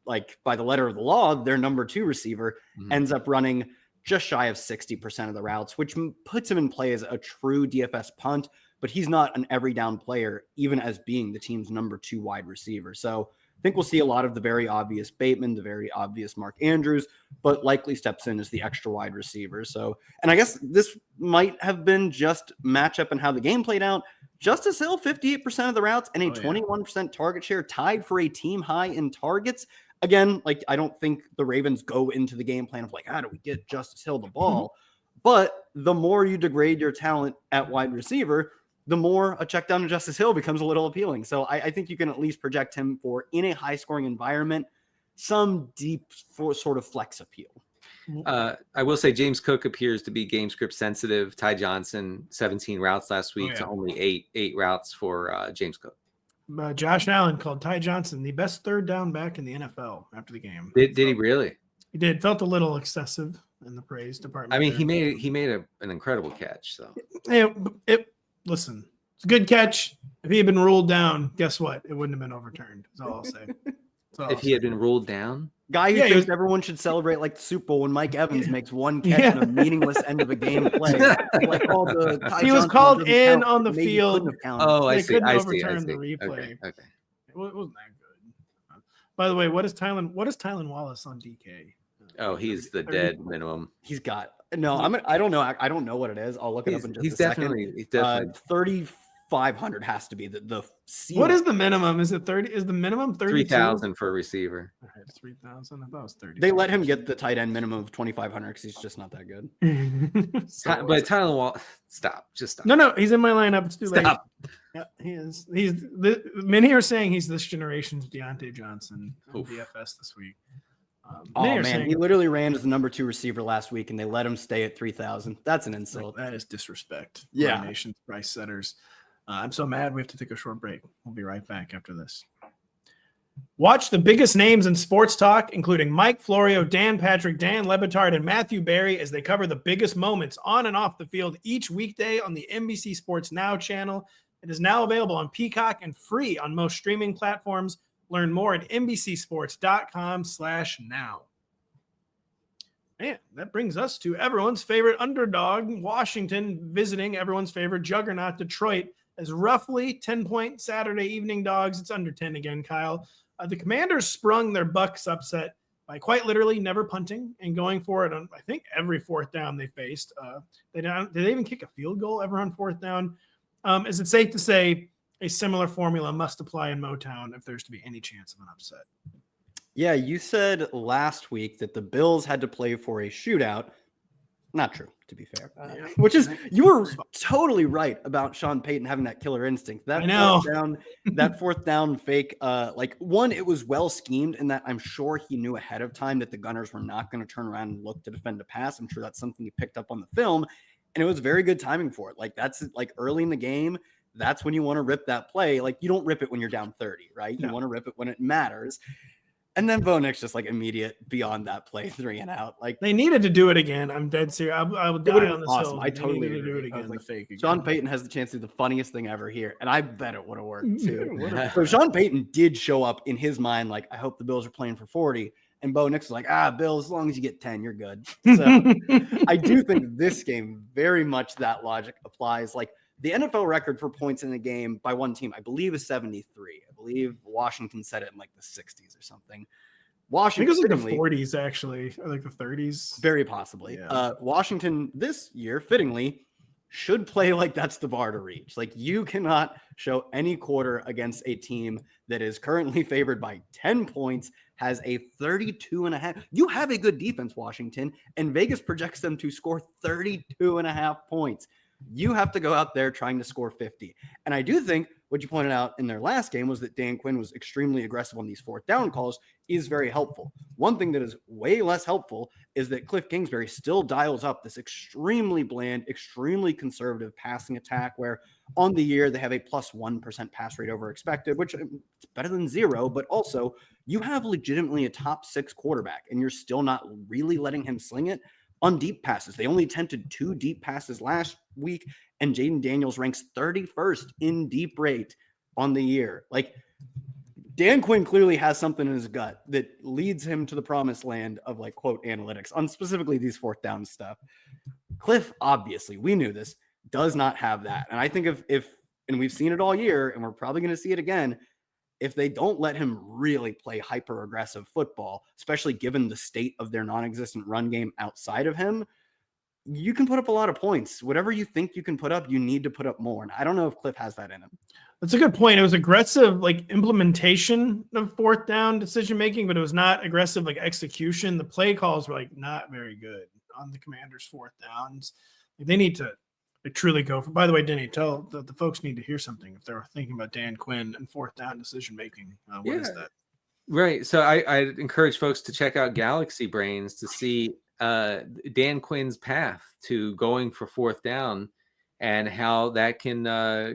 by the letter of the law, their number 2 receiver, ends up running just shy of 60% of the routes, which puts him in play as a true DFS punt, but he's not an every down player, even as being the team's number 2 wide receiver. So I think we'll see a lot of the very obvious Bateman, the very obvious Mark Andrews, but likely steps in as the extra wide receiver. So, and I guess this might have been just matchup and how the game played out. Justice Hill, 58% of the routes and a 21% target share, tied for a team high in targets. Again, I don't think the Ravens go into the game plan of how do we get Justice Hill the ball? But the more you degrade your talent at wide receiver, the more a check down to Justice Hill becomes a little appealing. So I think you can at least project him for, in a high scoring environment, some deep sort of flex appeal. I will say James Cook appears to be game script sensitive. Ty Johnson, 17 routes last week to only eight routes for James Cook. Josh Allen called Ty Johnson the best third down back in the NFL after the game. Did he really? He did. Felt a little excessive in the praise department. I mean, he made an incredible catch. So listen, it's a good catch. If he had been ruled down, guess what? It wouldn't have been overturned. That's all I'll say. If he had been ruled down, guy who Yeah, thinks everyone should celebrate like the Super Bowl when Mike Evans makes one catch Yeah. in a meaningless end of a game play. Like all the Ty he was Johnson called doesn't in count, on the maybe field. couldn't have counted. oh, I They see. couldn't I see. I overturn see. the replay. Okay. It wasn't that good. By the way, what is Tylan Wallace on DK? Oh, he's the dead minimum. He's got no. I don't know. I don't know what it is. I'll look it up in just He's a second. definitely 3,500 has to be the ceiling. What is the minimum? Is it 30? Is the minimum 32? 3,000 for a receiver. All right, 3,000. I thought it was 30. They let him get the tight end minimum of 2,500 because he's just not that good. But Tyler Wall, stop. Just stop. No, he's in my lineup. It's too late. Stop. Yeah, he is. Many are saying he's this generation's Diontae Johnson in Oof. DFS this week. Oh many are man, saying- he literally ran as the number 2 receiver last week, and they let him stay at 3,000. That's an insult. That is disrespect. Yeah. My nation's price setters. I'm so mad we have to take a short break. We'll be right back after this. Watch the biggest names in sports talk, including Mike Florio, Dan Patrick, Dan Lebitard, and Matthew Berry, as they cover the biggest moments on and off the field each weekday on the NBC Sports Now channel. It is now available on Peacock and free on most streaming platforms. Learn more at NBCSports.com/now. Man, that brings us to everyone's favorite underdog, Washington, visiting everyone's favorite juggernaut, Detroit, as roughly 10-point Saturday evening dogs. It's under 10 again, Kyle. The Commanders sprung their Bucs upset by quite literally never punting and going for it on, I think, every fourth down they faced. Did they even kick a field goal ever on fourth down? Is it safe to say a similar formula must apply in Motown if there's to be any chance of an upset? Yeah, you said last week that the Bills had to play for a shootout. Not true, to be fair. Which is, you were totally right about Sean Payton having that killer instinct. That I know. fourth down fake, it was well schemed in that I'm sure he knew ahead of time that the Gunners were not going to turn around and look to defend a pass. I'm sure that's something he picked up on the film, and it was very good timing for it. Like, that's like early in the game. That's when you want to rip that play. Like, you don't rip it when you're down 30, right? You want to rip it when it matters. And then Bo Nix just like immediate beyond that play, 3 and out. Like, They needed to do it again. I'm dead serious. I would die on this awesome. hill. I They totally needed to do agree. it I was again. like, The fake again. Sean Payton has the chance to do the funniest thing ever here, and I bet it would have worked too. What a- So Sean Payton did show up in his mind like, I hope the Bills are playing for 40, and Bo Nix was like, Bill, as long as you get 10, you're good. So I do think this game very much that logic applies. Like, the NFL record for points in a game by one team, I believe, is 73. I believe Washington set it in like the 60s or something. I think it Washington, was like the 40s, actually, or like the 30s. very possibly. Yeah. Washington this year, fittingly, should play like that's the bar to reach. Like, you cannot show any quarter against a team that is currently favored by 10 points, has a 32.5. You have a good defense, Washington, and Vegas projects them to score 32.5 points. You have to go out there trying to score 50. And I do think what you pointed out in their last game was that Dan Quinn was extremely aggressive on these fourth down calls is very helpful. One thing that is way less helpful is that Cliff Kingsbury still dials up this extremely bland, extremely conservative passing attack where on the year they have a plus 1% pass rate over expected, which is better than 0, but also you have legitimately a top 6 quarterback and you're still not really letting him sling it on deep passes. They only attempted 2 deep passes last week, and Jaden Daniels ranks 31st in deep rate on the year. Like, Dan Quinn clearly has something in his gut that leads him to the promised land of, like, quote, analytics on specifically these fourth down stuff. Cliff, obviously, we knew this, does not have that. And I think if and we've seen it all year, and we're probably going to see it again, if they don't let him really play hyper aggressive football, especially given the state of their non-existent run game outside of him, you can put up a lot of points. Whatever you think you can put up, you need to put up more. And I don't know if Cliff has that in him. That's a good point. It was aggressive, like, implementation of fourth down decision making, but it was not aggressive, like, execution. The play calls were, like, not very good on the Commanders' fourth downs. They need to truly go for. By the way, Denny, tell the folks need to hear something if they're thinking about Dan Quinn and fourth down decision making. What is that? Right. So I encourage folks to check out Galaxy Brains to see Dan Quinn's path to going for fourth down and how that can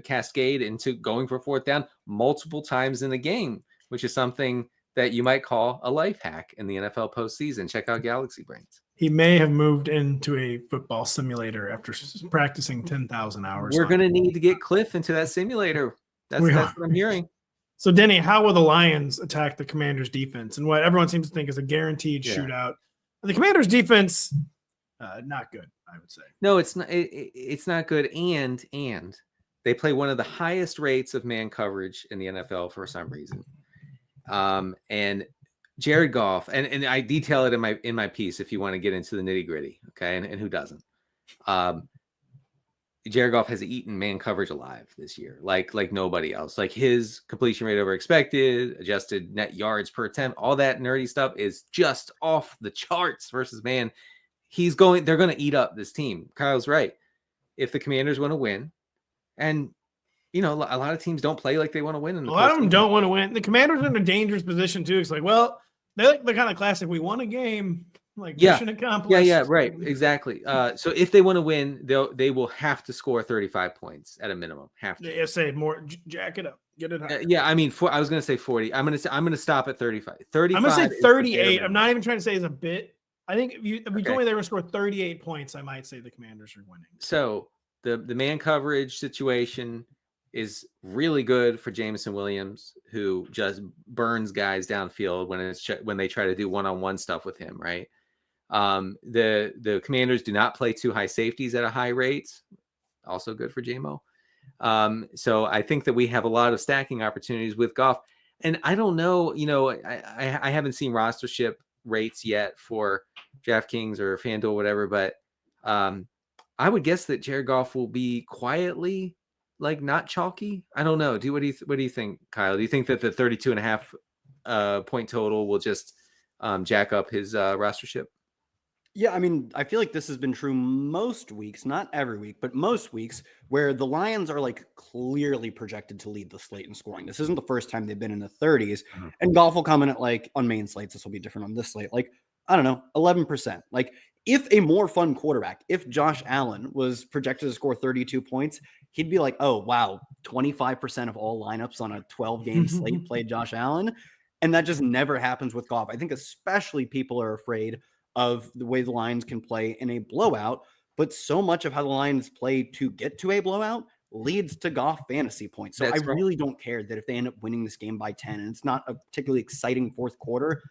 cascade into going for fourth down multiple times in the game, which is something that you might call a life hack in the NFL postseason. Check out Galaxy Brains. He may have moved into a football simulator after practicing 10,000 hours. We're going to need to get Cliff into that simulator. That's what I'm hearing. So, Denny, how will the Lions attack the Commanders' defense and what everyone seems to think is a guaranteed shootout? The Commanders' defense, not good, I would say. No, it's not. It's not good, and they play one of the highest rates of man coverage in the NFL for some reason. And Jared Goff, and I detail it in my piece if you want to get into the nitty gritty, okay, and who doesn't. Jared Goff has eaten man coverage alive this year, like nobody else. Like his completion rate over expected, adjusted net yards per attempt, all that nerdy stuff is just off the charts versus man. They're going to eat up this team. Kyle's right. If the Commanders want to win, and a lot of teams don't play like they want to win. A lot of them don't want to win. The Commanders are in a dangerous position too. It's like, well, they're like the kind of classic. We won a game. Like mission accomplished. Yeah, right, exactly. So if they want to win, they will have to score 35 points at a minimum. Have to. Yeah, say more. Jack it up. Get it higher. I mean, I was going to say 40. I'm going to stop at 35. 35. I'm going to say 38. I'm not even trying to say it's a bit. I think if you told me they were going to score 38 points, I might say the Commanders are winning. So the man coverage situation is really good for Jameson Williams, who just burns guys downfield when they try to do one-on-one stuff with him, right? The Commanders do not play two high safeties at a high rate. Also good for JMO. So I think that we have a lot of stacking opportunities with Goff. And I don't know, I haven't seen rostership rates yet for DraftKings or FanDuel or whatever, but I would guess that Jared Goff will be quietly not chalky. I don't know. What do you think, Kyle? Do you think that the 32.5 point total will just jack up his rostership? Yeah, I mean, I feel like this has been true most weeks, not every week, but most weeks where the Lions are clearly projected to lead the slate in scoring. This isn't the first time they've been in the 30s, and Goff will come in at on main slates. This will be different on this slate. I don't know, 11%. If a more fun quarterback, if Josh Allen was projected to score 32 points, he'd be like, oh, wow, 25% of all lineups on a 12-game slate played Josh Allen. And that just never happens with Goff. I think especially people are afraid of the way the Lions can play in a blowout, but so much of how the Lions play to get to a blowout leads to Goff fantasy points. So really don't care that if they end up winning this game by 10 and it's not a particularly exciting fourth quarter,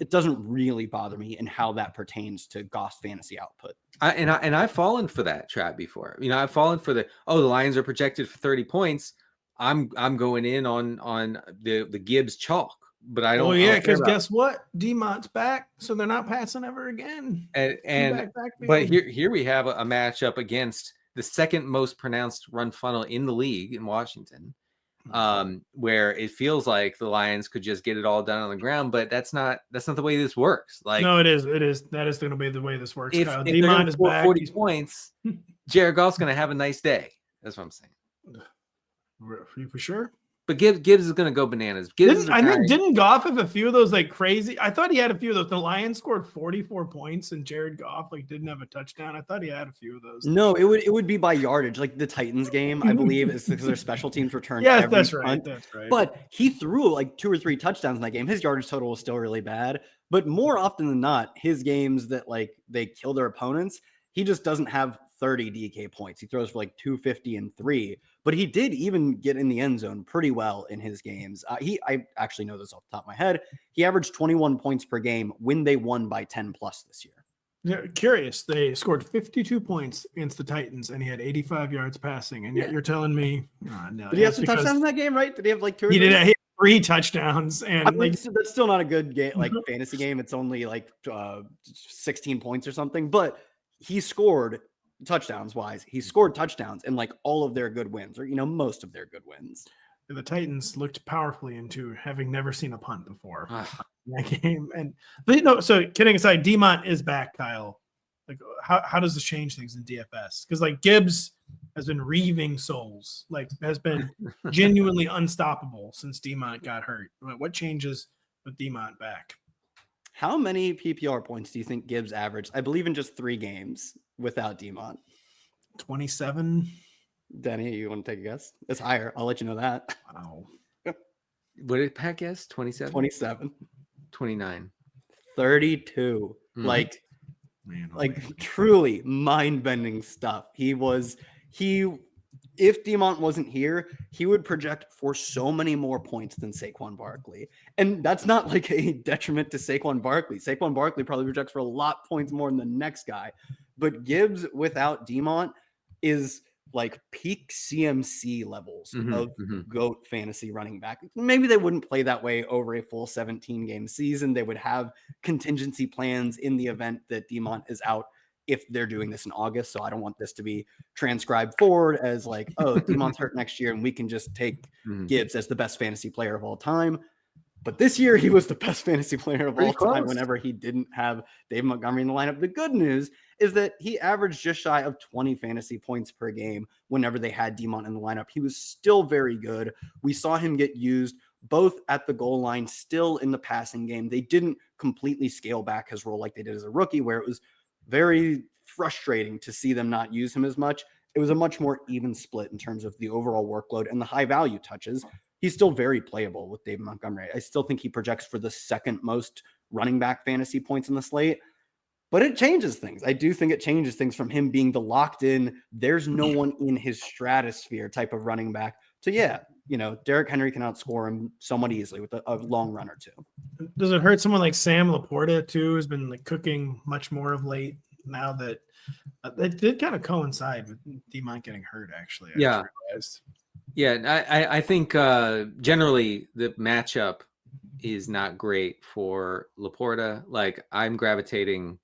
it doesn't really bother me in how that pertains to Goff's fantasy output. I've fallen for that trap before. I've fallen for the Lions are projected for 30 points. I'm going in on the Gibbs chalk. But I don't. Oh yeah, because guess what? DeMont's back, so they're not passing ever again. But here we have a matchup against the second most pronounced run funnel in the league in Washington, where it feels like the Lions could just get it all done on the ground. But that's not the way this works. No, it is. That is going to be the way this works. If DeMont is back, 40 points, Jared Goff's going to have a nice day. That's what I'm saying. For sure. But Gibbs is going to go bananas. Didn't Goff have a few of those crazy? I thought he had a few of those. The Lions scored 44 points and Jared Goff didn't have a touchdown. I thought he had a few of those. No, it would be by yardage. The Titans game, I believe, is because their special teams returned. Yeah, that's right. That's right. But he threw 2 or 3 touchdowns in that game. His yardage total was still really bad. But more often than not, his games that they kill their opponents, he just doesn't have 30 DK points. He throws for 250 and 3, but he did even get in the end zone pretty well in his games. I actually know this off the top of my head. He averaged 21 points per game when they won by 10 plus this year. Yeah, curious. They scored 52 points against the Titans and he had 85 yards passing. And yet you're telling me, no. Did he have some touchdowns in that game, right? Did he have 2 or 3? He did. He had 3 touchdowns. And that's still not a good game, fantasy game. It's only 16 points or something, but he scored touchdowns wise. He scored touchdowns in all of their good wins, or most of their good wins. The Titans looked powerfully into having never seen a punt before in that game. So kidding aside, DeMont is back, Kyle. How does this change things in DFS? Because Gibbs has been reaving souls, has been genuinely unstoppable since DeMont got hurt. What changes with DeMont back? How many PPR points do you think Gibbs averaged? I believe in just 3 games without DeMont. 27. Denny, you want to take a guess? It's higher. I'll let you know that. Wow. What did Pat guess? 27? 27. 29. 32. Truly mind-bending stuff. He if Demont wasn't here, he would project for so many more points than Saquon Barkley. And that's not like a detriment to Saquon Barkley. Saquon Barkley probably projects for a lot points more than the next guy. But Gibbs without Demont is like peak CMC levels of GOAT fantasy running back. Maybe they wouldn't play that way over a full 17-game season. They would have contingency plans in the event that Demont is out if they're doing this in August. So I don't want this to be transcribed forward as like, oh, Demont's hurt next year and we can just take Gibbs as the best fantasy player of all time. But this year he was the best fantasy player of all time whenever he didn't have David Montgomery in the lineup. The good news is that he averaged just shy of 20 fantasy points per game whenever they had Demont in the lineup. He was still very good. We saw him get used both at the goal line, still in the passing game. They didn't completely scale back his role like they did as a rookie, where it was very frustrating to see them not use him as much. It was a much more even split in terms of the overall workload and the high value touches. He's still very playable with David Montgomery. I still think he projects for the second most running back fantasy points in the slate, but it changes things. I do think it changes things from him being the locked in, there's no one in his stratosphere type of running back to, yeah, you know, Derrick Henry can outscore him somewhat easily with a long run or two. Does it hurt someone like Sam Laporta too, who's been like cooking much more of late now that it did kind of coincide with Demont getting hurt, actually? I think generally the matchup is not great for Laporta. Like, I'm gravitating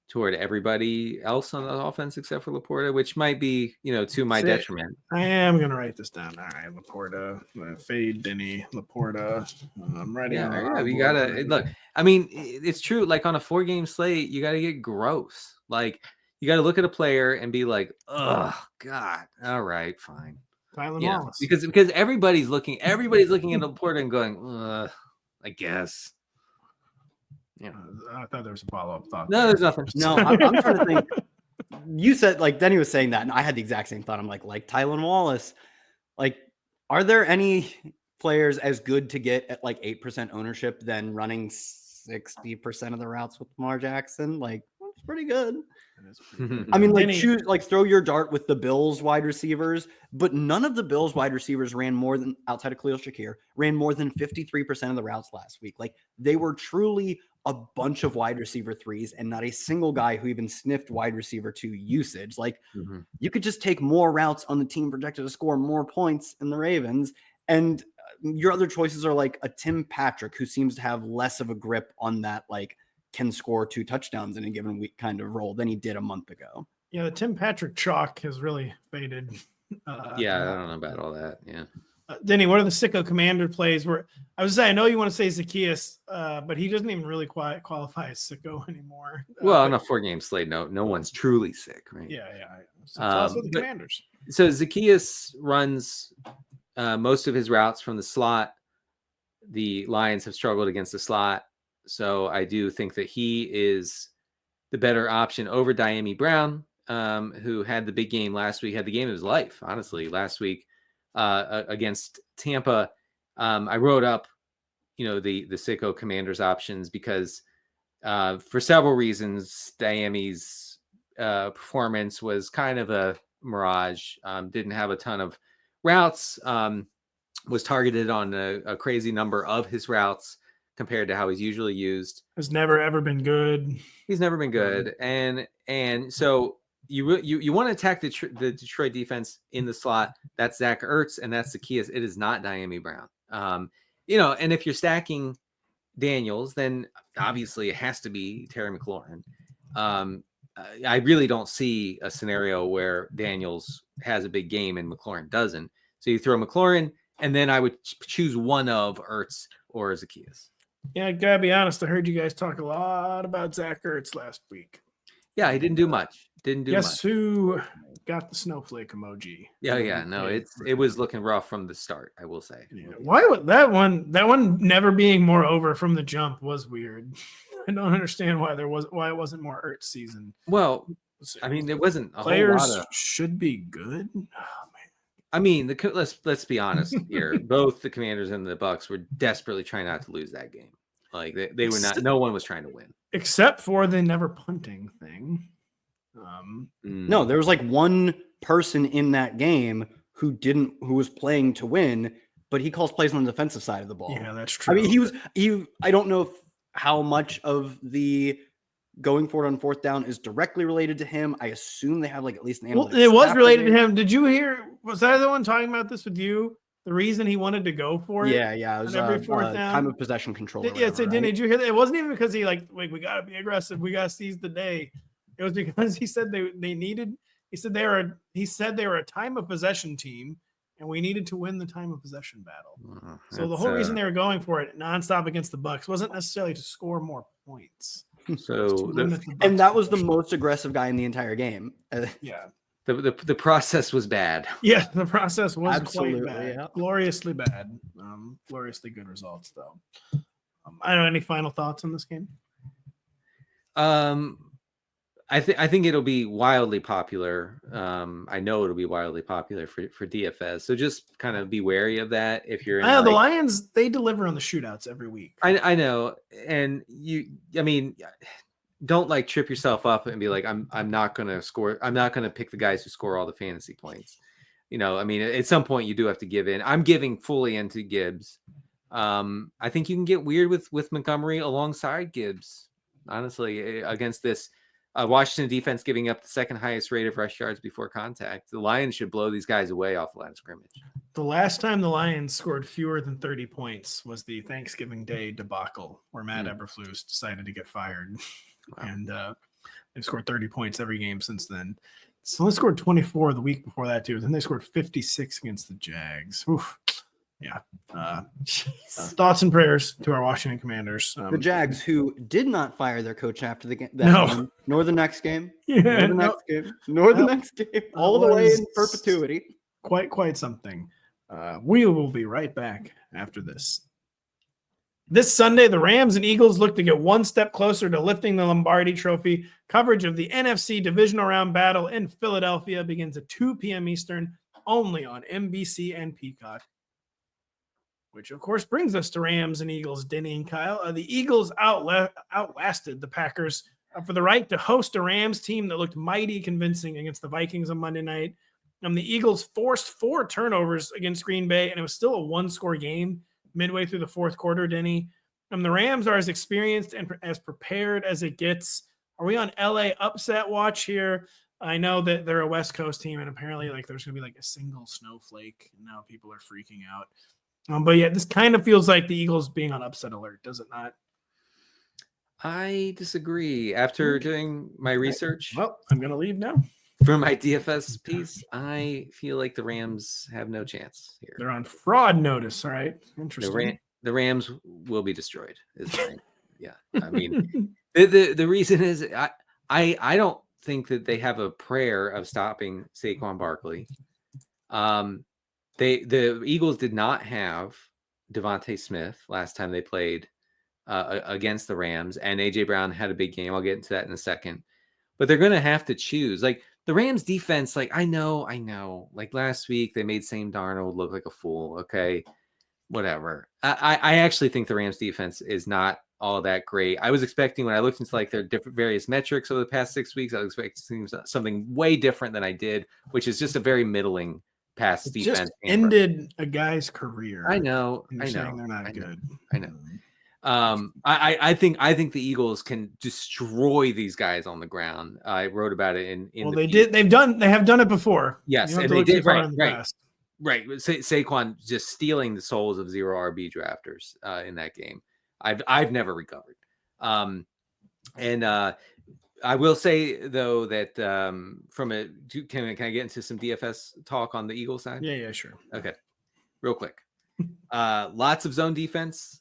toward everybody else on the offense except for Laporta, which might be, you know, to my detriment. I am going to write this down. All right, Laporta, fade Denny, Laporta. I'm writing. Yeah, you got to look. I mean, it's true. Like, on a 4-game slate, you got to get gross. Like, you got to look at a player and be like, oh, God. All right, fine. Wallace. Because everybody's looking at Laporta and going, I guess. Yeah, I thought there was a follow-up thought. No, there's nothing. No, I'm trying to think. You said, like, Denny was saying that, and I had the exact same thought. I'm like Tylan Wallace. Like, are there any players as good to get at like 8% ownership than running 60% of the routes with Lamar Jackson? Like, it's pretty good. I mean, like, throw your dart with the Bills wide receivers, but none of the Bills wide receivers ran more than, outside of Khalil Shakir, ran more than 53% of the routes last week. Like, they were truly a bunch of wide receiver threes and not a single guy who even sniffed wide receiver 2 usage. Like, you could just take more routes on the team projected to score more points in the Ravens. And your other choices are like a Tim Patrick, who seems to have less of a grip on that, like, can score 2 touchdowns in a given week kind of role than he did a month ago. Yeah, the Tim Patrick chalk has really faded. I don't know about all that. Yeah. Denny, what are the sicko commander plays? Where I was saying, I know you want to say Zacchaeus, but he doesn't even really qualify as sicko anymore. Well, on a 4-game slate, no one's truly sick, right? Yeah. So tell us what the commanders. So Zacchaeus runs most of his routes from the slot. The Lions have struggled against the slot. So I do think that he is the better option over Diami Brown, who had the big game last week, had the game of his life, honestly, last week against Tampa. I wrote up, the sicko commanders options because for several reasons, Diami's performance was kind of a mirage, didn't have a ton of routes, was targeted on a crazy number of his routes compared to how he's usually used. Has never ever been good. He's never been good, and so you want to attack the Detroit defense in the slot. That's Zach Ertz, and that's Zacchaeus. It is not Diami Brown. And if you're stacking Daniels, then obviously it has to be Terry McLaurin. I really don't see a scenario where Daniels has a big game and McLaurin doesn't. So you throw McLaurin, and then I would choose one of Ertz or Zacchaeus. Yeah, I gotta be honest. I heard you guys talk a lot about Zach Ertz last week. Yeah, he didn't do much. Guess who got the snowflake emoji? Yeah. No, it was looking rough from the start, I will say. Yeah. Why would that one never being more over from the jump was weird. I don't understand why it wasn't more Ertz season. Well, I mean, there wasn't a players whole lot of, should be good. Oh, man. I mean, let's be honest here. Both the Commanders and the Bucks were desperately trying not to lose that game. Like they were not. No one was trying to win, except for the never punting thing. No, there was like one person in that game who was playing to win, but he calls plays on the defensive side of the ball. Yeah, that's true. I mean, I don't know how much of the going for it on fourth down is directly related to him. I assume they have like at least an analytics. Well, it was related to him. Did you hear? Was that the one talking about this with you? The reason he wanted to go for it? Yeah. It was every fourth down. Time of possession control. Yeah, so Denny, did you hear that? It wasn't even because he like we got to be aggressive. We got to seize the day. It was because he said they needed. He said they were a time of possession team, and we needed to win the time of possession battle. So the whole reason they were going for it nonstop against the Bucs wasn't necessarily to score more points. So and that was the most aggressive guy in the entire game. Yeah. The process was bad. Yeah, the process was Absolutely, quite bad. yeah. Gloriously bad. Gloriously good results, though. I don't know, any final thoughts on this game? I think it'll be wildly popular. I know it'll be wildly popular for DFS. So just kind of be wary of that if you're in. I know the Lions, they deliver on the shootouts every week. I know, and don't like trip yourself up and be like, I'm not gonna score. I'm not gonna pick the guys who score all the fantasy points. At some point you do have to give in. I'm giving fully into Gibbs. I think you can get weird with Montgomery alongside Gibbs. Honestly, against this Washington defense giving up the second highest rate of rush yards before contact, the Lions should blow these guys away off the line of scrimmage. The last time the Lions scored fewer than 30 points was the Thanksgiving Day debacle where Matt Eberflus decided to get fired. Wow. And they've scored 30 points every game since then. So they scored 24 the week before that, too. Then they scored 56 against the Jags. Oof. Yeah. Thoughts and prayers to our Washington Commanders. The Jags, who did not fire their coach after the game, nor the next game, nor the next game, all the way in perpetuity. Quite something. We will be right back after this. This Sunday, the Rams and Eagles look to get one step closer to lifting the Lombardi Trophy. Coverage of the NFC Divisional Round battle in Philadelphia begins at 2 p.m. Eastern, only on NBC and Peacock. Which, of course, brings us to Rams and Eagles, Denny and Kyle. The Eagles outlasted the Packers for the right to host a Rams team that looked mighty convincing against the Vikings on Monday night. The Eagles forced 4 turnovers against Green Bay, and it was still a one-score game midway through the fourth quarter, Denny. The Rams are as experienced and as prepared as it gets. Are we on LA upset watch here? I know that they're a West Coast team, and apparently there's going to be a single snowflake, and now people are freaking out. But yeah, this kind of feels like the Eagles being on upset alert, does it not? I disagree. After doing my research, well, I'm going to leave now. For my DFS piece, I feel like the Rams have no chance here. They're on fraud notice. All right, interesting. The Rams will be destroyed. Yeah, I mean, the reason is I don't think that they have a prayer of stopping Saquon Barkley. The Eagles did not have Devontae Smith last time they played against the Rams, and AJ Brown had a big game. I'll get into that in a second. But they're going to have to choose. The Rams defense, I know. Last week they made Sam Darnold look like a fool. Okay, whatever. I actually think the Rams defense is not all that great. I was expecting, when I looked into their different various metrics over the past 6 weeks, I was expecting something way different than I did, which is just a very middling pass defense. Just ended a guy's career. I know. Saying they're not good. I know. I think the Eagles can destroy these guys on the ground. I wrote about it in they have done it before. Yes, and they did right. Saquon just stealing the souls of 0 RB drafters in that game. I've never recovered. I will say though that can I get into some DFS talk on the Eagles side? Yeah, sure. Okay, real quick. Lots of zone defense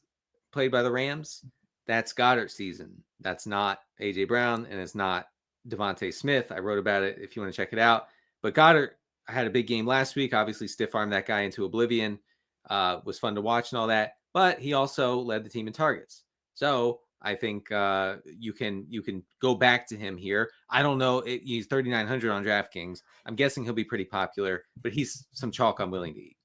played by the Rams. That's Goddard's season. That's not AJ Brown, and it's not Devontae Smith. I wrote about it if you want to check it out. But Goddard had a big game last week. Obviously, stiff-armed that guy into oblivion. Was fun to watch and all that. But he also led the team in targets. So I think you can go back to him here. I don't know. He's 3,900 on DraftKings. I'm guessing he'll be pretty popular, but he's some chalk I'm willing to eat.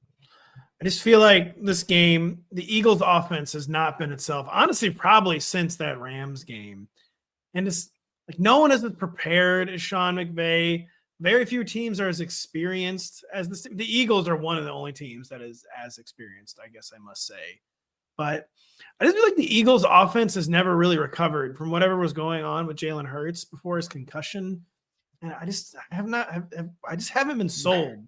I just feel like this game, the Eagles' offense has not been itself, honestly, probably since that Rams game. And it's no one is as prepared as Sean McVay. very few teams are as experienced as the Eagles are one of the only teams that is as experienced, I guess I must say. But I just feel like the Eagles offense has never really recovered from whatever was going on with Jalen Hurts before his concussion. And I just haven't been sold.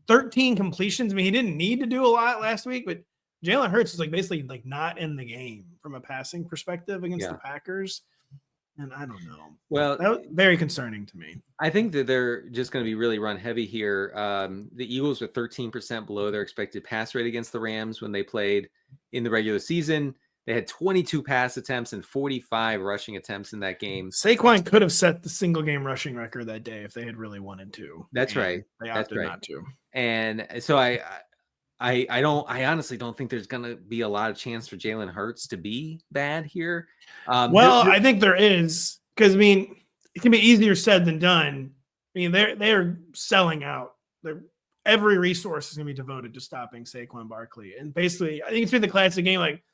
13 completions. I mean, he didn't need to do a lot last week, but Jalen Hurts is like basically like not in the game from a passing perspective against the Packers. And I don't know. Well, that was very concerning to me. I think that they're just going to be really run heavy here. The Eagles were 13% below their expected pass rate against the Rams when they played in the regular season. They had 22 pass attempts and 45 rushing attempts in that game. Saquon could have set the single game rushing record that day if they had really wanted to. That's right. They opted not to. And so I honestly don't think there's going to be a lot of chance for Jalen Hurts to be bad here. I think there is, because I mean, it can be easier said than done. I mean, they're selling out. Every resource is going to be devoted to stopping Saquon Barkley. And basically, I think it's been the classic game like,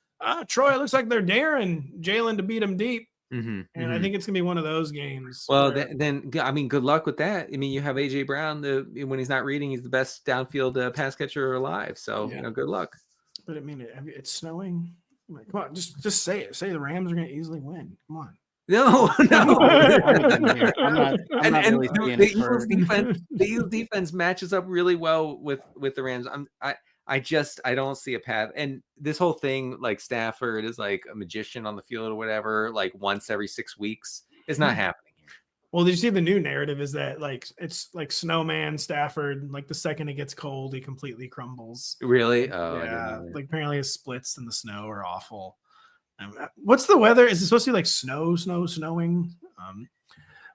Troy, it looks like they're daring Jalen to beat him deep. And I think it's going to be one of those games. Well, then, I mean, good luck with that. I mean, you have A.J. Brown. When he's not reading, he's the best downfield pass catcher alive. So, good luck. But, I mean, it's snowing. Come on, just say it. Say the Rams are going to easily win. Come on. No. I'm not really seeing it for... the Eagles defense matches up really well with the Rams. I don't see a path. And this whole thing, like Stafford is like a magician on the field or whatever, like once every 6 weeks. It's not happening here. Well, did you see the new narrative is that like it's like Snowman Stafford, like the second it gets cold, he completely crumbles. Really? Oh, yeah. Like apparently his splits in the snow are awful. What's the weather? Is it supposed to be like snowing?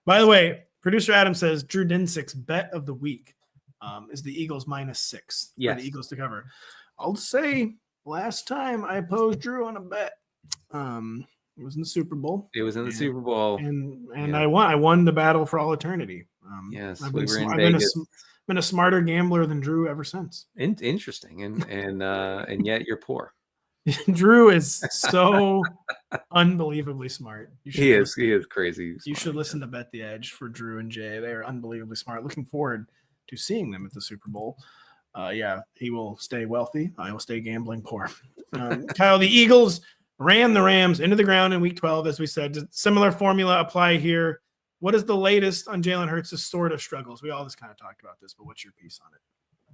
By the way, producer Adam says Drew Dinsick's bet of the week is the Eagles -6 for the Eagles to cover. I'll say last time I posed Drew on a bet, it was in the Super Bowl. It was in the Super Bowl, and I won. I won the battle for all eternity. Yes, I've been a smarter gambler than Drew ever since. Interesting, and yet you're poor. Drew is so unbelievably smart. He is crazy smart. You should listen to Bet the Edge for Drew and Jay. They are unbelievably smart. Looking forward to seeing them at the Super Bowl. He will stay wealthy. I will stay gambling poor. Kyle, the Eagles ran the Rams into the ground in week 12, as we said. Similar formula apply here. What is the latest on Jalen Hurts' sort of struggles? We all just kind of talked about this, but what's your piece on it?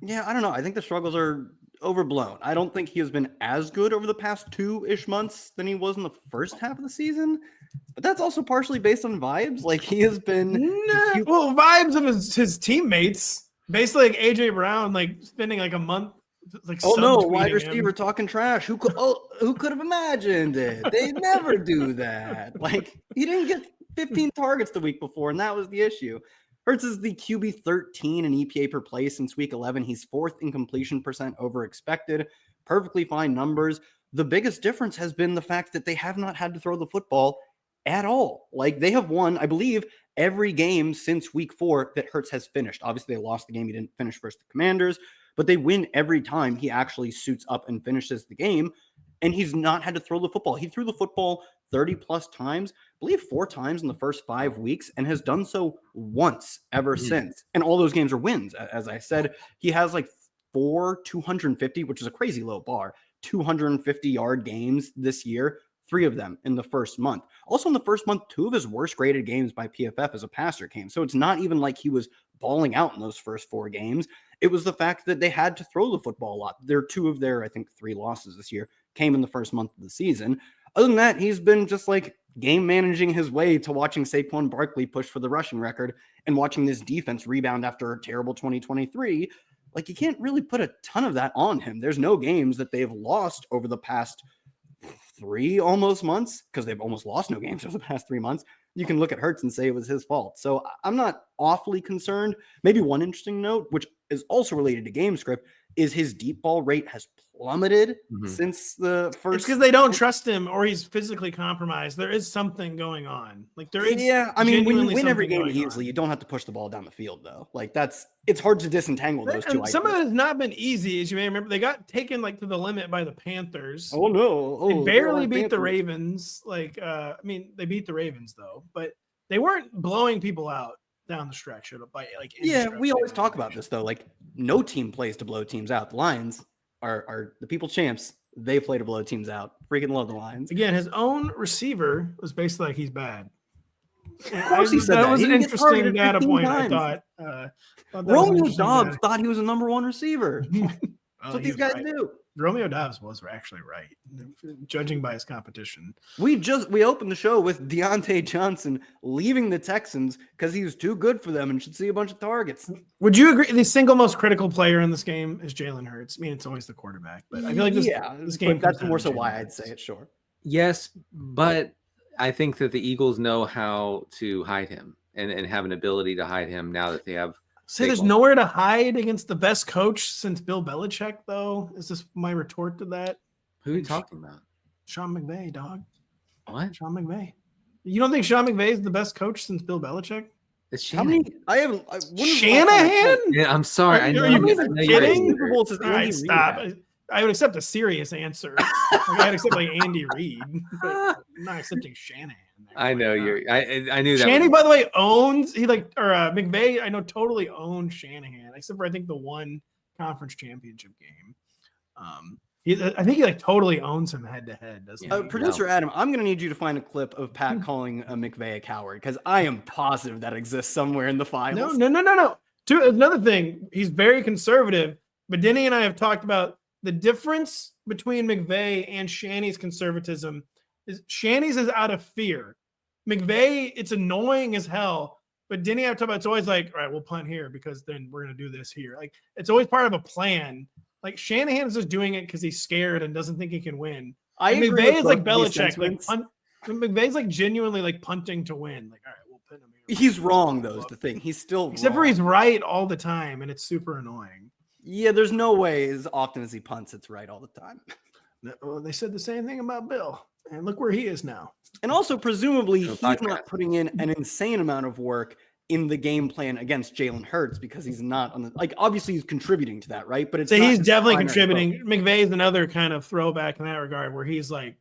Yeah, I don't know. I think the struggles are overblown. I don't think he has been as good over the past 2-ish months than he was in the first half of the season. But that's also partially based on vibes. Like he has been vibes of his teammates. Basically like AJ Brown, like spending like a month like wide receiver talking trash. Who could have imagined it? They never do that. Like he didn't get 15 targets the week before, and that was the issue. Hurts is the QB 13 in EPA per play since week 11. He's 4th in completion percent over expected. Perfectly fine numbers. The biggest difference has been the fact that they have not had to throw the football at all. Like they have won, I believe, every game since week 4 that Hurts has finished. Obviously, they lost the game. He didn't finish versus the Commanders, but they win every time he actually suits up and finishes the game. And he's not had to throw the football. He threw the football 30 plus times, I believe 4 times in the first 5 weeks, and has done so once ever since. And all those games are wins. As I said, he has like 4 250, which is a crazy low bar, 250-yard games this year, 3 of them in the first month. Also in the first month, 2 of his worst graded games by PFF as a passer came. So it's not even like he was balling out in those first 4 games. It was the fact that they had to throw the football a lot. There are 2 of their, I think, 3 losses this year came in the first month of the season. Other than that, he's been just like game managing his way to watching Saquon Barkley push for the rushing record and watching this defense rebound after a terrible 2023. Like you can't really put a ton of that on him. There's no games that they've lost over the past 3 almost months, because they've almost lost no games over the past 3 months. You can look at Hurts and say it was his fault. So I'm not awfully concerned. Maybe one interesting note, which is also related to game script, is his deep ball rate has plummeted since the first. It's because they don't trust him, or he's physically compromised. There is something going on. Like there is. Yeah, I mean, when you win every game easily, you don't have to push the ball down the field, though. Like it's hard to disentangle those two. Some of it has not been easy, as you may remember. They got taken like to the limit by the Panthers. Oh no! They barely beat the Ravens. Like, I mean, they beat the Ravens though, but they weren't blowing people out. down the stretch. It'll bite like Yeah, we always talk about this though. Like no team plays to blow teams out. The Lions are the people champs. They play to blow teams out. Freaking love the Lions. Again, his own receiver was basically like he's bad. Of course he said that. was He an didn't get interesting targeted data 15 point. times. I thought. That was an Romeo interesting Dobbs data. thought he was a number one receiver. That's Well, what he these was guys right. do. Romeo Dobbs was actually right, judging by his competition. We opened the show with Diontae Johnson leaving the Texans because he was too good for them and should see a bunch of targets. Would you agree the single most critical player in this game is Jalen Hurts? I mean, it's always the quarterback, but I feel like this game. That's comes more down so to why Jalen I'd Hurts. say it. Sure. Yes, but I think that the Eagles know how to hide him and have an ability to hide him now that they have. Say there's nowhere to hide against the best coach since Bill Belichick, though. Is this my retort to that? Who are you talking about? Sean McVay, dog. What? Sean McVay. You don't think Sean McVay is the best coach since Bill Belichick? It's How many? Shanahan. Shanahan? Yeah, I'm sorry. I know. Are you I know you're kidding? right. Super Bowls has All Andy right, Reid stop. had? I would accept a serious answer. Like, I'd accept like Andy Reid, but I'm not accepting Shanahan. I know you're. I knew that. Shanahan, by the way, owns McVay. I know totally owns Shanahan, except for I think the one conference championship game. I think he like totally owns him head to head. Doesn't he? Producer Adam, I'm going to need you to find a clip of Pat calling McVay a coward because I am positive that exists somewhere in the files. No. Another thing, he's very conservative, but Denny and I have talked about the difference between McVay and Shanny's conservatism. Shanny's is out of fear. McVay, it's annoying as hell. But Denny, I've talked about, it's always like, all right, we'll punt here because then we're going to do this here. Like, it's always part of a plan. Like, Shanahan's just doing it because he's scared and doesn't think he can win. McVay is like Belichick. McVay's like genuinely like punting to win. Like, all right, we'll pin him here. He's wrong, though, is the thing. He's still Except for he's right all the time, and it's super annoying. Yeah, there's no way as often as he punts, it's right all the time. Well, they said the same thing about Bill. And look where he is now. And also, presumably, he's podcast. not putting in an insane amount of work in the game plan against Jalen Hurts because he's not on the obviously he's contributing to that, right? But it's so not he's his definitely primary contributing. focus. McVay is another kind of throwback in that regard where he's like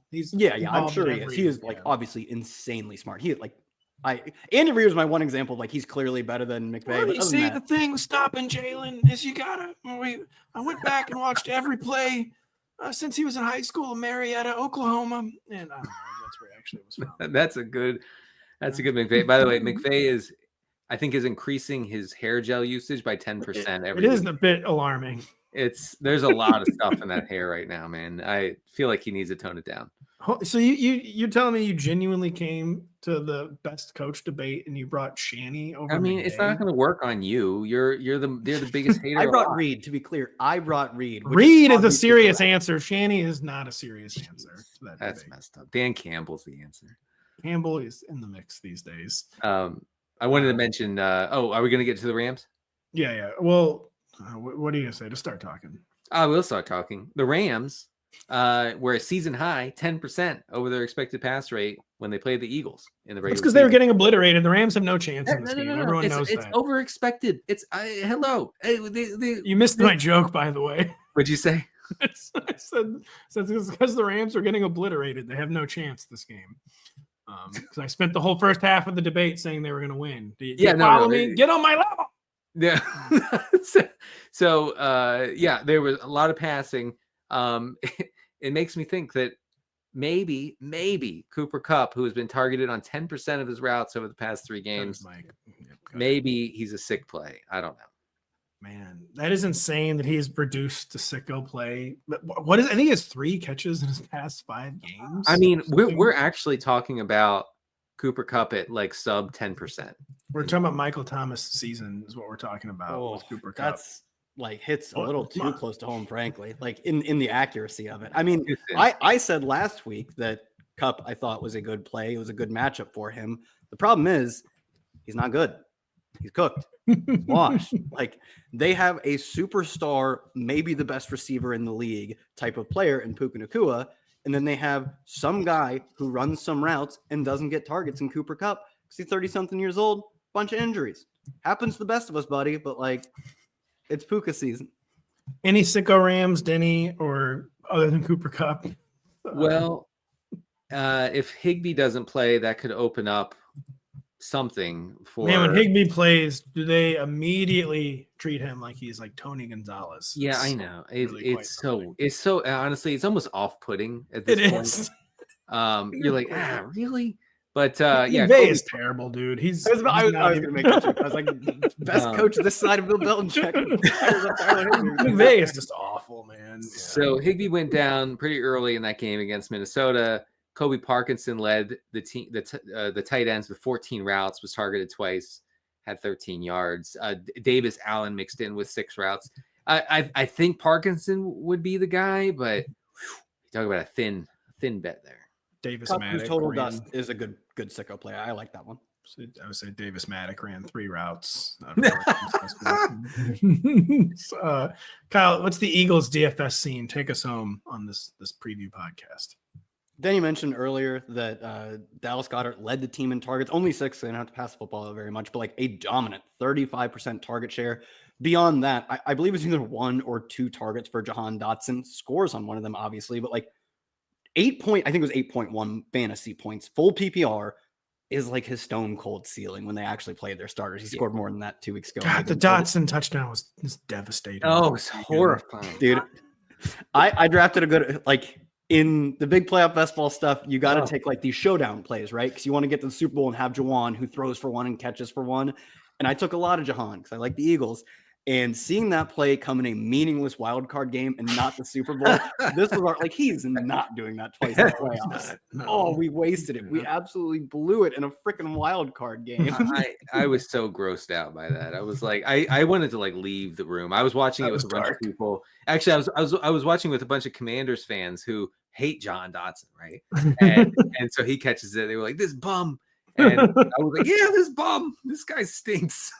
he's I'm involved sure in he is. every- He is like obviously insanely smart. Andy Reid was my one example of like he's clearly better than McVay. Well, but you other than see, that- the thing with stopping Jalen is I went back and watched every play since he was in high school in Marietta, Oklahoma, and I don't know, that's where he actually was from. That's a good McVay. By the way, McVay I think is increasing his hair gel usage by 10% every It is week. a bit alarming. There's a lot of stuff in that hair right now, man. I feel like he needs to tone it down. So you're telling me you genuinely came to the best coach debate and you brought Shanny over? I mean, it's McVay? not going to work on you. You're the biggest hater. I brought alive. Reed, to be clear. I brought Reed. which Reed is a obviously serious correct. answer. Shanny is not a serious answer to that That's debate. messed up. Dan Campbell's the answer. Campbell is in the mix these days. I wanted to mention. Are we going to get to the Rams? Yeah. Well, what are you gonna say to start talking? We'll start talking. The Rams were a season high 10% over their expected pass rate when they played the Eagles in the regular It's because they were season. getting obliterated. The Rams have no chance in this No. game. Everyone knows It's that. over expected. It's hello. Hey, You missed my joke, by the way. What'd you say? I said it's because the Rams are getting obliterated. They have no chance this game. Because I spent the whole first half of the debate saying they were going to win. Do you follow me? Get on my level. Yeah. So there was a lot of passing. It makes me think that maybe Cooper Kupp, who has been targeted on 10% of his routes over the past 3 games, maybe he's a sick play. I don't know. Man, that is insane that he's reduced to sicko play. But what is? I think he has 3 catches in his past 5 games. I mean, we're actually talking about Cooper Kupp at like sub 10%. We're talking about Michael Thomas season is what we're talking about with Cooper Kupp. That's like hits a little too Come on. close to home, frankly, like in the accuracy of it. I mean, Too thin. I said last week that Kupp I thought was a good play. It was a good matchup for him. The problem is he's not good. He's cooked. He's washed. Like they have a superstar, maybe the best receiver in the league type of player in Puka Nacua. And then they have some guy who runs some routes and doesn't get targets in Cooper Kupp because he's 30-something years old, bunch of injuries. Happens to the best of us, buddy, but like it's Puka season. Any sicko Rams, Denny, or other than Cooper Kupp? Well, if Higbee doesn't play, that could open up something for. Man, when Higbee plays, do they immediately treat him like he's like Tony Gonzalez? Yeah, I know. It's so honestly, it's almost off-putting at It this point. is. You're like, really? But McVay Kobe is terrible, dude. I was going to make that joke. I was like, best coach this side of Bill Belichick. McVay is just awful, man. Yeah. So Higbee went down pretty early in that game against Minnesota. Kobe Parkinson led the team, the tight ends with 14 routes, was targeted twice, had 13 yards. Davis Allen mixed in with 6 routes. I think Parkinson would be the guy, but you talk about a thin bet there. Davis Who's Maddox total dust is a good sicko player. I like that one. I would say Davis Maddox ran 3 routes. Kyle, what's the Eagles DFS scene? Take us home on this preview podcast. Denny mentioned earlier that Dallas Goedert led the team in targets. Only 6, they don't have to pass the football very much, but like a dominant 35% target share. Beyond that, I believe it's either 1 or 2 targets for Jahan Dotson. Scores on one of them, obviously, but like I think it was 8.1 fantasy points. Full PPR is like his stone cold ceiling when they actually played their starters. He scored more than that 2 weeks ago. God, the Dotson touchdown was devastating. Oh, it's horrifying. Dude, I drafted a good, like, in the big playoff best ball stuff, you got to take like these showdown plays, right? Because you want to get to the Super Bowl and have Jawan who throws for 1 and catches for 1. And I took a lot of Jahan because I like the Eagles. And seeing that play come in a meaningless wild card game and not the Super Bowl, this was like, he's not doing that twice in the playoffs. Oh, we wasted it. We absolutely blew it in a freaking wild card game. I was so grossed out by that. I was like, I wanted to like leave the room. I was watching it with a bunch of people. Actually, I was watching with a bunch of Commanders fans who hate John Dotson, right? And so he catches it. They were like, this bum. And I was like, yeah, this bum. This guy stinks.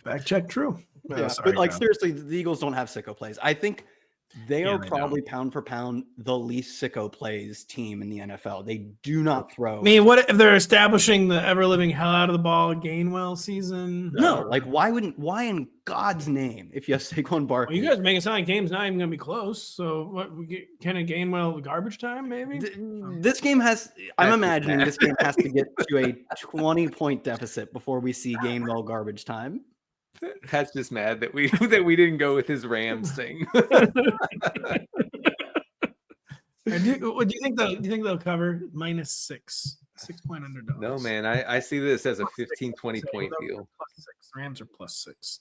Fact check true. Yeah, but like seriously, the Eagles don't have sicko plays. I think they are probably pound for pound the least sicko plays team in the NFL. They do not throw. I mean, what if they're establishing the ever living hell out of the ball Gainwell season? No, like why in God's name if you have Saquon Barkley? Well, you guys make it sound like game's not even going to be close. So what? We get kind of Gainwell garbage time, maybe. This game has. I'm imagining this game has to get to a 20-point deficit before we see Gainwell garbage time. Pat's just mad that we didn't go with his Rams thing. Do you think they'll cover -6 point underdogs? No, man. I see this as a 15, 20 point deal. +6. Rams are +6.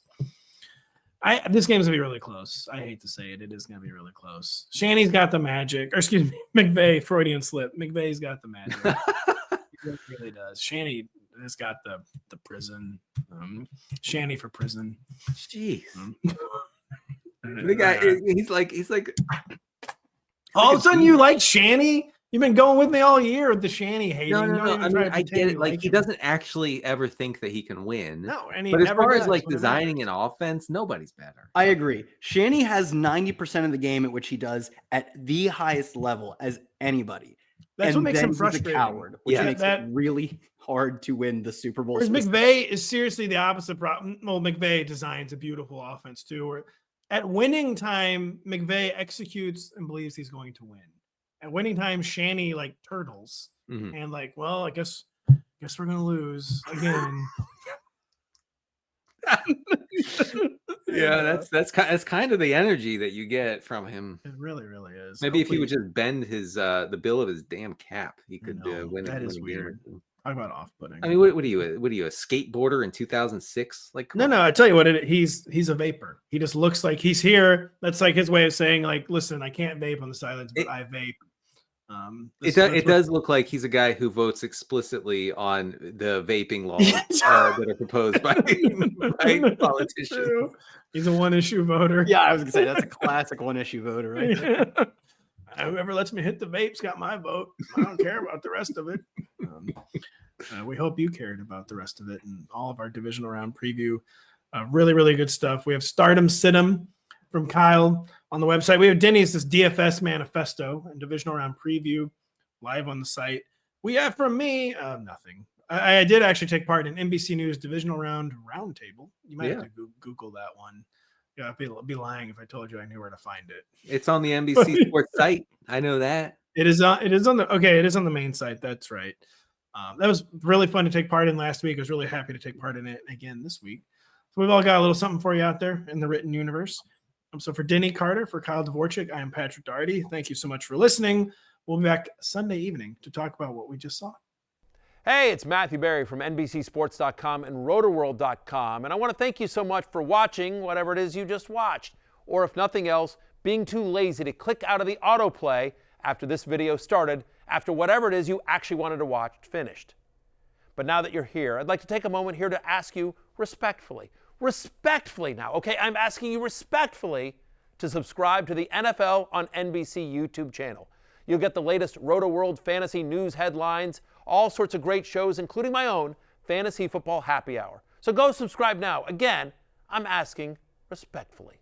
This game's gonna be really close. I hate to say it. It is gonna be really close. Shanny's got the magic, or excuse me, McVay, Freudian slip. McVay's got the magic. He really does. Shanny has got the prison. Shanny for prison. Jeez. The guy, he's like all of a sudden you like Shanny? You've been going with me all year with the Shanny hating. No. I mean, I get it. Like he doesn't actually ever think that he can win. No, but as far as like designing an offense, nobody's better. I agree. Shanny has 90% of the game at which he does at the highest level as anybody. That's what makes him frustrating. He's a coward, which makes it really hard to win the Super Bowl. Whereas McVay is seriously the opposite problem. Well, McVay designs a beautiful offense too. Where at winning time, McVay executes and believes he's going to win. At winning time, Shanny like turtles and like, well, I guess we're gonna lose again. Yeah, that's kind of the energy that you get from him. It really, really is. Maybe if he would just bend his the bill of his damn cap, he could win. That is weird. Talk about off-putting. I mean, what are you? A skateboarder in 2006? Like, no. I tell you what, he's a vapor. He just looks like he's here. That's like his way of saying, like, listen, I can't vape on the sidelines, but I vape. It does look like he's a guy who votes explicitly on the vaping laws that are proposed by politicians. He's a one-issue voter. Yeah, I was gonna say that's a classic one-issue voter, right? Yeah. Whoever lets me hit the vape's got my vote. I don't care about the rest of it. We hope you cared about the rest of it and all of our divisional round preview. Really, really good stuff. We have Stardom Situm from Kyle on the website. We have Denny's this DFS manifesto and divisional round preview live on the site. We have from me nothing. I did actually take part in NBC News divisional round roundtable. You might have to Google that one. Yeah, I'd be lying if I told you I knew where to find it. It's on the NBC Sports site. I know that. It is on the main site. That's right. That was really fun to take part in last week. I was really happy to take part in it again this week. So we've all got a little something for you out there in the written universe. So for Denny Carter, for Kyle Dvorchak, I am Patrick Daugherty. Thank you so much for listening. We'll be back Sunday evening to talk about what we just saw. Hey, it's Matthew Berry from NBCSports.com and Rotoworld.com, and I want to thank you so much for watching whatever it is you just watched, or if nothing else, being too lazy to click out of the autoplay after this video started, after whatever it is you actually wanted to watch finished. But now that you're here, I'd like to take a moment here to ask you respectfully now, okay? I'm asking you respectfully to subscribe to the NFL on NBC YouTube channel. You'll get the latest Rotoworld fantasy news headlines, all sorts of great shows, including my own Fantasy Football Happy Hour. So go subscribe now. Again, I'm asking respectfully.